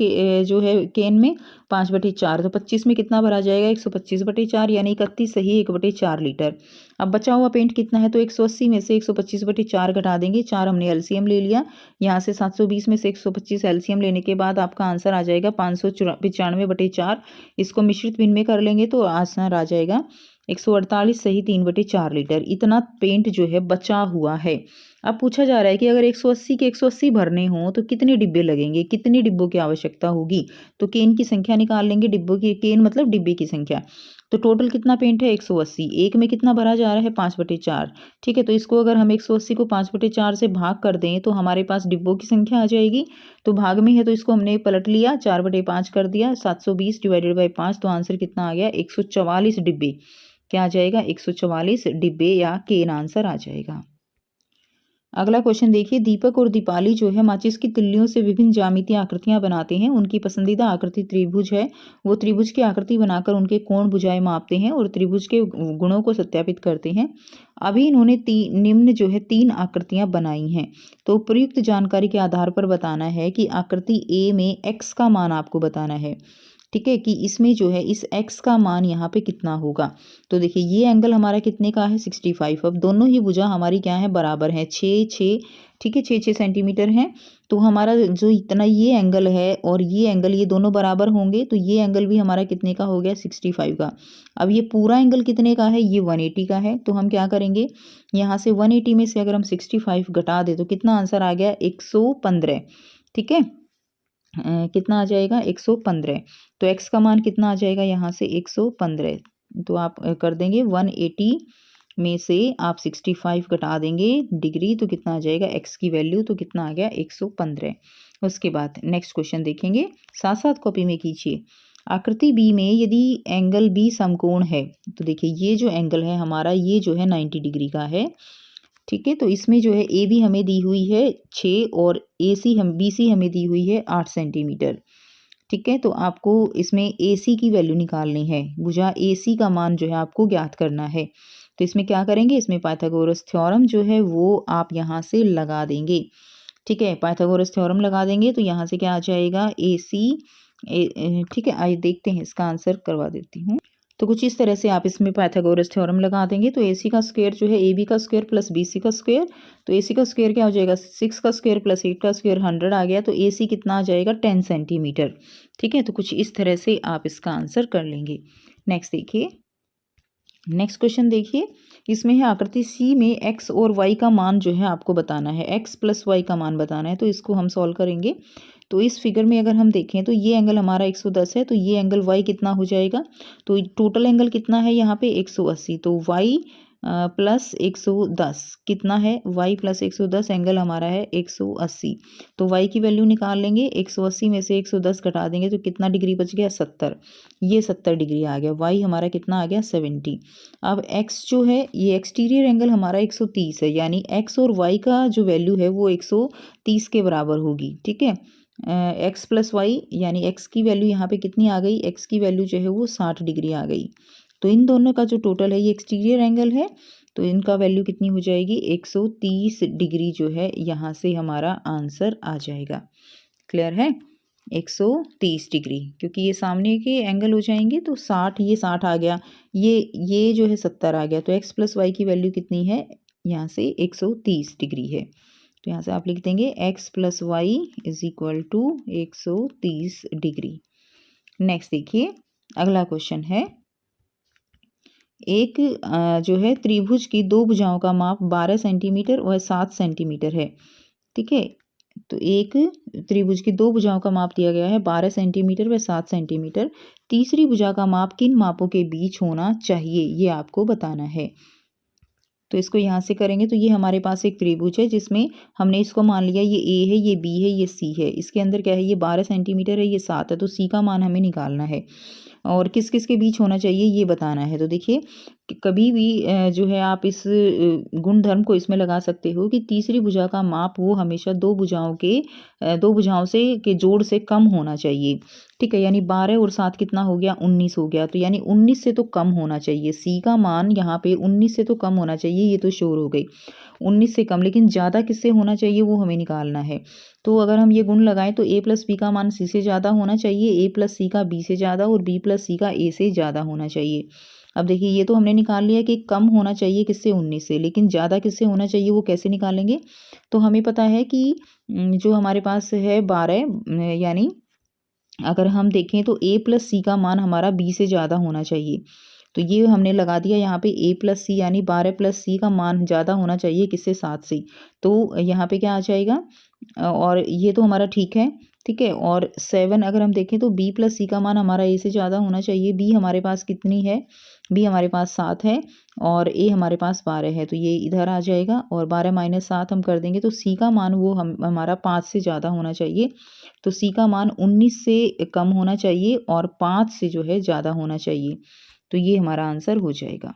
जो है केन में 5/4, तो 25 में कितना भरा जाएगा 125/4, यानी 31 सही 1/4 लीटर। अब बचा हुआ पेंट कितना है, तो 180 में से 125/4 घटा देंगे, 4 हमने एलसीएम ले लिया। यहाँ से 720 में से 125 एलसीएम लेने के बाद आपका आंसर आ जाएगा 595/4। इसको मिश्रित भिन्न में कर लेंगे तो आंसर आ जाएगा 148 सही 3/4 लीटर। इतना पेंट जो है बचा हुआ है। अब पूछा जा रहा है कि अगर 180 के 180 भरने हों तो कितने डिब्बे लगेंगे, कितने डिब्बों की आवश्यकता होगी। तो केन की संख्या निकाल लेंगे, डिब्बों की, केन मतलब डिब्बे की संख्या। तो टोटल कितना पेंट है 180, एक में कितना भरा जा रहा है 5/4। ठीक है, तो इसको अगर हम 180 को 5/4 से भाग कर दें तो हमारे पास डिब्बों की संख्या आ जाएगी। तो भाग में है तो इसको हमने पलट लिया, 4/5 कर दिया, 720 डिवाइडेड बाई 5, तो आंसर कितना आ गया 144 डिब्बे। क्या आ जाएगा 144 डिब्बे या केन आंसर आ जाएगा। अगला क्वेश्चन देखिए, दीपक और दीपाली जो है माचिस की तिल्लियों से विभिन्न ज्यामितीय आकृतियां बनाते हैं। उनकी पसंदीदा आकृति त्रिभुज है। वो त्रिभुज की आकृति बनाकर उनके कोण भुजाएं मापते हैं और त्रिभुज के गुणों को सत्यापित करते हैं। अभी इन्होंने निम्न जो है 3 आकृतियां बनाई हैं। तो उपयुक्त जानकारी के आधार पर बताना है कि आकृति ए में x का मान आपको बताना है। ठीक है, कि इसमें जो है इस x का मान यहाँ पे कितना होगा। तो देखिए ये एंगल हमारा कितने का है 65। अब दोनों ही भुजा हमारी क्या है बराबर है 6 ठीक है 6 सेंटीमीटर है। तो हमारा जो इतना ये एंगल है और ये एंगल ये दोनों बराबर होंगे तो ये एंगल भी हमारा कितने का हो गया 65 का। अब ये पूरा एंगल कितने का है, ये 180 का है। तो हम क्या करेंगे, यहाँ से 180 में से अगर हम 65 घटा दे तो कितना आंसर आ गया 115। ठीक है, कितना आ जाएगा 115। तो x का मान कितना आ जाएगा यहाँ से 115। तो आप कर देंगे 180 में से आप 65 घटा देंगे डिग्री तो कितना आ जाएगा x की वैल्यू, तो कितना आ गया 115। उसके बाद नेक्स्ट क्वेश्चन देखेंगे, साथ साथ कॉपी में कीजिए। आकृति बी में यदि एंगल बी समकोण है तो देखिए ये जो एंगल है हमारा ये जो है 90 डिग्री का है। ठीक है, तो इसमें जो है ए बी हमें दी हुई है 6 और ए सी हम बी सी हमें दी हुई है 8 सेंटीमीटर। ठीक है, तो आपको इसमें ए सी की वैल्यू निकालनी है। भुजा ए सी का मान जो है आपको ज्ञात करना है। तो इसमें क्या करेंगे, इसमें पाइथागोरस थ्योरम जो है वो आप यहाँ से लगा देंगे। ठीक है, पाइथागोरस थ्योरम लगा देंगे तो यहाँ से क्या आ जाएगा ए सी। ठीक है, आइए देखते हैं इसका आंसर करवा देती हूँ। तो कुछ इस तरह से आप इसमें पाइथागोरस थ्योरम लगा देंगे तो AC का स्क्वायर जो है AB का स्क्वायर प्लस BC का स्क्वायर। तो AC का स्क्वायर क्या हो जाएगा 6 का स्क्वायर प्लस 8 का स्क्वायर 100 आ गया। तो AC कितना आ जाएगा 10 सेंटीमीटर। ठीक है, तो कुछ इस तरह से आप इसका आंसर कर लेंगे। नेक्स्ट देखिए, नेक्स्ट क्वेश्चन देखिए, इसमें है आकृति सी में x और y का मान जो है आपको बताना है, x प्लस y का मान बताना है। तो इसको हम सॉल्व करेंगे। तो इस फिगर में अगर हम देखें तो ये एंगल हमारा 110 है तो ये एंगल y कितना हो जाएगा। तो टोटल एंगल कितना है यहाँ पे 180। तो y प्लस 110 कितना है, y प्लस 110 एंगल हमारा है 180। तो y की वैल्यू निकाल लेंगे, 180 में से 110 घटा देंगे तो कितना डिग्री बच गया 70। ये 70 डिग्री आ गया। y हमारा कितना आ गया 70। अब x जो है ये एक्सटीरियर एंगल हमारा 130 है, यानी x और y का जो वैल्यू है वो 130 के बराबर होगी। ठीक है, x प्लस वाई यानी x की वैल्यू यहाँ पे कितनी आ गई, x की वैल्यू जो है वो 60 डिग्री आ गई। तो इन दोनों का जो टोटल है ये एक्सटीरियर एंगल है तो इनका वैल्यू कितनी हो जाएगी 130 डिग्री जो है यहाँ से हमारा आंसर आ जाएगा। क्लियर है, 130 डिग्री, क्योंकि ये सामने के एंगल हो जाएंगे तो 60, ये 60 आ गया, ये जो है 70 आ गया। तो x प्लस वाई की वैल्यू कितनी है यहाँ से 130 डिग्री है। तो यहाँ से आप लिख देंगे x plus y is equal to 130 degree. Next देखिए, अगला क्वेश्चन है, एक जो है त्रिभुज की दो भुजाओं का माप 12 सेंटीमीटर और 7 सेंटीमीटर है। ठीक है, तो एक त्रिभुज की दो भुजाओं का माप दिया गया है 12 सेंटीमीटर व 7 सेंटीमीटर। तीसरी भुजा का माप किन मापों के बीच होना चाहिए ये आपको बताना है। तो इसको यहाँ से करेंगे तो ये हमारे पास एक त्रिभुज है जिसमें हमने इसको मान लिया ये A है, ये B है, ये C है। इसके अंदर क्या है, ये 12 सेंटीमीटर है, ये 7 है। तो C का मान हमें निकालना है और किस किस के बीच होना चाहिए ये बताना है। तो देखिए कभी भी जो है आप इस गुणधर्म को इसमें लगा सकते हो कि तीसरी भुजा का माप वो हमेशा दो भुजाओं से के जोड़ से कम होना चाहिए। ठीक है, यानी 12 और 7 कितना हो गया 19 हो गया। तो यानी 19 से तो कम होना चाहिए, सी का मान यहाँ पे 19 से तो कम होना चाहिए, ये तो श्योर हो गई 19 से कम। लेकिन ज़्यादा किससे होना चाहिए वो हमें निकालना है। तो अगर हम ये गुण लगाएं तो a प्लस बी का मान c से ज़्यादा होना चाहिए, a प्लस सी का b से ज़्यादा और b प्लस सी का a से ज़्यादा होना चाहिए। अब देखिए ये तो हमने निकाल लिया कि कम होना चाहिए किससे 19 से, लेकिन ज़्यादा किससे होना चाहिए वो कैसे निकालेंगे। तो हमें पता है कि जो हमारे पास है 12, यानी अगर हम देखें तो a प्लस सी का मान हमारा b से ज़्यादा होना चाहिए। तो ये हमने लगा दिया यहाँ पे a प्लस सी, यानी 12 प्लस सी का मान ज़्यादा होना चाहिए किससे 7 से। तो यहाँ पे क्या आ जाएगा, और ये तो हमारा ठीक है। ठीक है, और 7 अगर हम देखें तो b प्लस सी का मान हमारा a से ज़्यादा होना चाहिए। b हमारे पास कितनी है, b हमारे पास 7 है और a हमारे पास 12 है। तो ये इधर आ जाएगा और 12 माइनस 7 हम कर देंगे तो c का मान वो हमारा 5 से ज़्यादा होना चाहिए। तो c का मान 19 से कम होना चाहिए और 5 से जो है ज़्यादा होना चाहिए। तो ये हमारा आंसर हो जाएगा।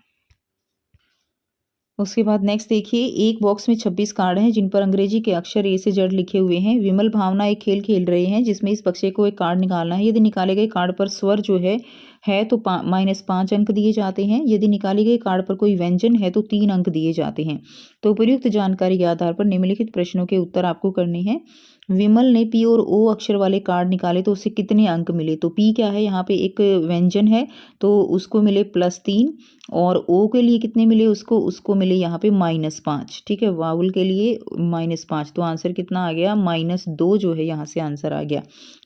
उसके बाद नेक्स्ट देखिए, एक बॉक्स में 26 कार्ड हैं जिन पर अंग्रेजी के अक्षर ए से जेड लिखे हुए हैं। विमल भावना एक खेल खेल रहे हैं जिसमें इस बक्से को एक कार्ड निकालना है। यदि निकाले गए कार्ड पर स्वर जो है तो -5 अंक दिए जाते हैं। यदि निकाली गई कार्ड पर कोई व्यंजन है तो 3 अंक दिए जाते हैं। तो उपयुक्त जानकारी के आधार पर निम्नलिखित प्रश्नों के उत्तर आपको करने हैं। विमल ने पी और ओ अक्षर वाले कार्ड निकाले तो उससे कितने अंक मिले। तो पी क्या है, यहाँ पे एक व्यंजन है तो उसको मिले +3, और ओ के लिए कितने मिले, उसको मिले यहाँ पे -5। ठीक है, वावुल के लिए -5। तो आंसर कितना आ गया, -2 जो है यहाँ से आंसर आ गया।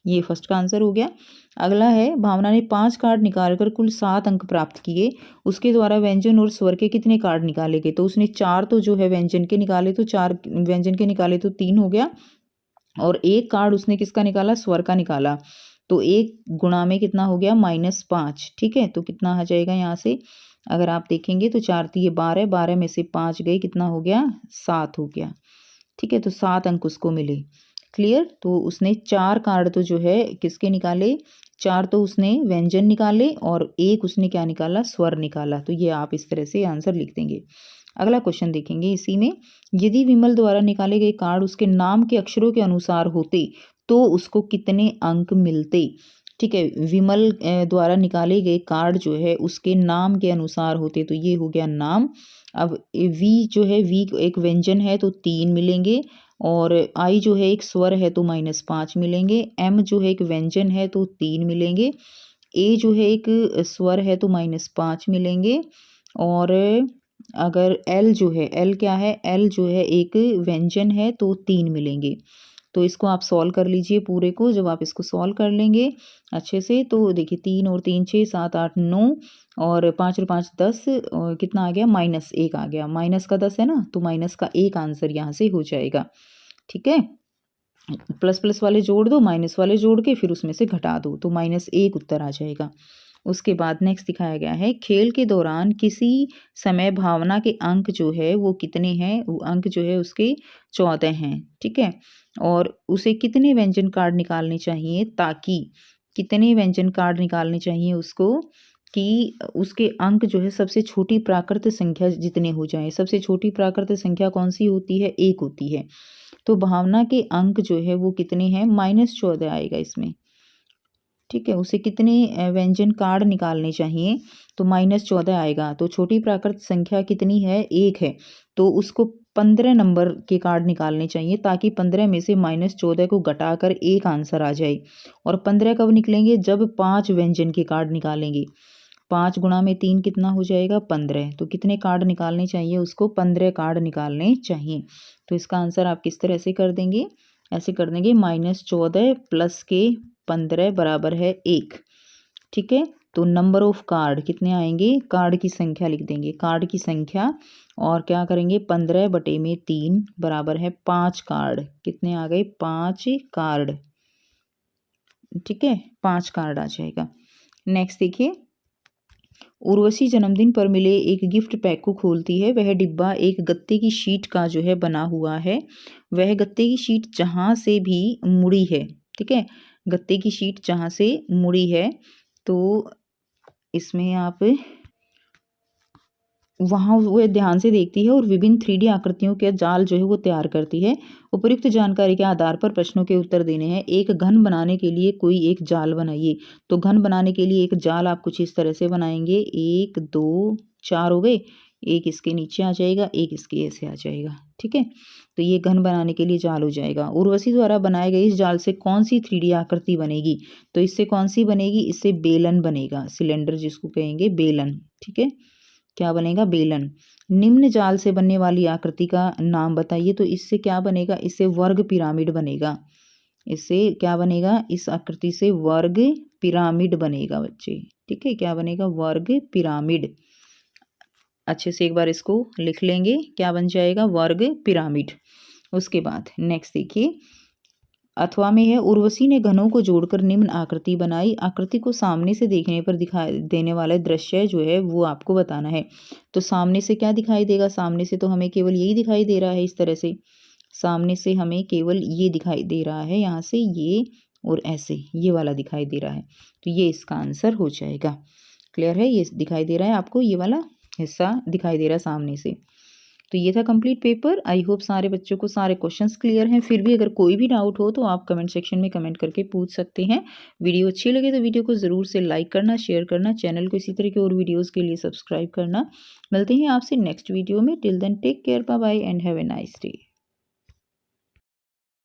ये फर्स्ट का आंसर हो गया। अगला है, भावना ने 5 कार्ड निकालकर कुल 7 अंक प्राप्त किए। उसके द्वारा व्यंजन और स्वर के कितने कार्ड निकाले गए। तो उसने 4 तो जो है व्यंजन के निकाले, तो 4 व्यंजन के निकाले तो 3 हो गया, और एक कार्ड उसने किसका निकाला, स्वर का निकाला। तो 1 गुणा में कितना हो गया, -5। ठीक है, तो कितना आ जाएगा यहाँ से, अगर आप देखेंगे तो 4 तिये 12, 12 में से 5 गए, कितना हो गया, 7 हो गया। ठीक है, तो 7 अंक उसको मिले। क्लियर। तो उसने 4 कार्ड तो जो है किसके निकाले, 4 तो उसने व्यंजन निकाले और 1 उसने क्या निकाला, स्वर निकाला। तो ये आप इस तरह से आंसर लिख देंगे। अगला क्वेश्चन देखेंगे इसी में, यदि विमल द्वारा निकाले गए कार्ड उसके नाम के अक्षरों के अनुसार होते तो उसको कितने अंक मिलते। ठीक है, विमल द्वारा निकाले गए कार्ड जो है उसके नाम के अनुसार होते, तो ये हो गया नाम। अब वी जो है, वी एक व्यंजन है तो 3 मिलेंगे, और आई जो है एक स्वर है तो -5 मिलेंगे। एम जो है एक व्यंजन है तो 3 मिलेंगे। ए जो है एक स्वर है तो -5 मिलेंगे, और अगर एल जो है, एल क्या है, एल जो है एक व्यंजन है तो 3 मिलेंगे। तो इसको आप सॉल्व कर लीजिए पूरे को। जब आप इसको सॉल्व कर लेंगे अच्छे से तो देखिए 3 और 3 6 7 8 9, और 5 और 5 10, और कितना आ गया, -1 आ गया। माइनस का 10 है ना, तो माइनस का 1 आंसर यहाँ से हो जाएगा। ठीक है, प्लस प्लस वाले जोड़ दो, माइनस वाले जोड़ के फिर उसमें से घटा दो, तो -1 उत्तर आ जाएगा। उसके बाद नेक्स्ट दिखाया गया है, खेल के दौरान किसी समय भावना के अंक जो है वो कितने हैं, वो अंक जो है उसके 14 हैं। ठीक है, और उसे कितने व्यंजन कार्ड निकालने चाहिए, ताकि कितने व्यंजन कार्ड निकालने चाहिए उसको कि उसके अंक जो है सबसे छोटी प्राकृत संख्या जितने हो जाएं। सबसे छोटी प्राकृत संख्या कौन सी होती है, 1 होती है। तो भावना के अंक जो है वो कितने हैं, -14 आएगा इसमें। ठीक है, उसे कितने व्यंजन कार्ड निकालने चाहिए, तो -14 आएगा। तो छोटी प्राकृत संख्या कितनी है, 1 है, तो उसको 15 नंबर के कार्ड निकालने चाहिए, ताकि 15 में से -14 को घटाकर 1 आंसर आ जाए। और 15 कब निकलेंगे, जब 5 व्यंजन के कार्ड निकालेंगे। 5 गुणा में 3 कितना हो जाएगा, 15। तो कितने कार्ड निकालने चाहिए उसको, 15 कार्ड निकालने चाहिए। तो इसका आंसर आप किस तरह से कर देंगे, ऐसे कर देंगे, -14 प्लस के 15 बराबर है 1। ठीक है, तो नंबर ऑफ कार्ड कितने आएंगे, कार्ड की संख्या लिख देंगे, कार्ड की संख्या, और क्या करेंगे, 15/3 बराबर है 5 कार्ड। कितने आ गए, 5 कार्ड। ठीक है, 5 कार्ड आ जाएगा। नेक्स्ट देखिए, उर्वशी जन्मदिन पर मिले एक गिफ्ट पैक को खोलती है। वह डिब्बा एक गत्ते की शीट का जो है बना हुआ है। वह गत्ते की शीट जहाँ से भी मुड़ी है, ठीक है, गत्ते की शीट जहाँ से मुड़ी है, तो इसमें आप वहाँ वो ध्यान से देखती है और विभिन्न 3D आकृतियों के जाल जो है वो तैयार करती है। उपयुक्त जानकारी के आधार पर प्रश्नों के उत्तर देने हैं। एक घन बनाने के लिए कोई एक जाल बनाइए। तो घन बनाने के लिए एक जाल आप कुछ इस तरह से बनाएंगे, 1 2 4 हो गए, एक इसके नीचे आ जाएगा, एक इसके ऐसे आ जाएगा। ठीक है, तो ये घन बनाने के लिए जाल हो जाएगा। उर्वशी द्वारा बनाए गए इस जाल से कौन सी 3D आकृति बनेगी, तो इससे कौन सी बनेगी, इससे बेलन बनेगा, सिलेंडर जिसको कहेंगे बेलन। ठीक है, क्या बनेगा, बेलन। निम्न जाल से बनने वाली आकृति का नाम बताइए। तो इससे क्या बनेगा, इससे वर्ग पिरामिड बनेगा। इससे क्या बनेगा, इस आकृति से वर्ग पिरामिड बनेगा बच्चे। ठीक है, क्या बनेगा, वर्ग पिरामिड। अच्छे से एक बार इसको लिख लेंगे, क्या बन जाएगा, वर्ग पिरामिड। उसके बाद नेक्स्ट देखिए, अथवा में है, उर्वशी ने घनों को जोड़कर निम्न आकृति बनाई। आकृति को सामने से देखने पर दिखाई देने वाला दृश्य जो है वो आपको बताना है। तो सामने से क्या दिखाई देगा, सामने से तो हमें केवल यही दिखाई दे रहा है, इस तरह से सामने से हमें केवल ये दिखाई दे रहा है, यहाँ से ये और ऐसे ये वाला दिखाई दे रहा है। तो ये इसका आंसर हो जाएगा। क्लियर है, ये दिखाई दे रहा है आपको, ये वाला हिस्सा दिखाई दे रहा है सामने से। तो ये था कंप्लीट पेपर। आई होप सारे बच्चों को सारे क्वेश्चंस क्लियर हैं। फिर भी अगर कोई भी डाउट हो तो आप कमेंट सेक्शन में कमेंट करके पूछ सकते हैं। वीडियो अच्छी लगे तो वीडियो को ज़रूर से लाइक करना, शेयर करना, चैनल को इसी तरह के और वीडियोज़ के लिए सब्सक्राइब करना। मिलते हैं आपसे नेक्स्ट वीडियो में। Till then take care, bye bye and have a nice day.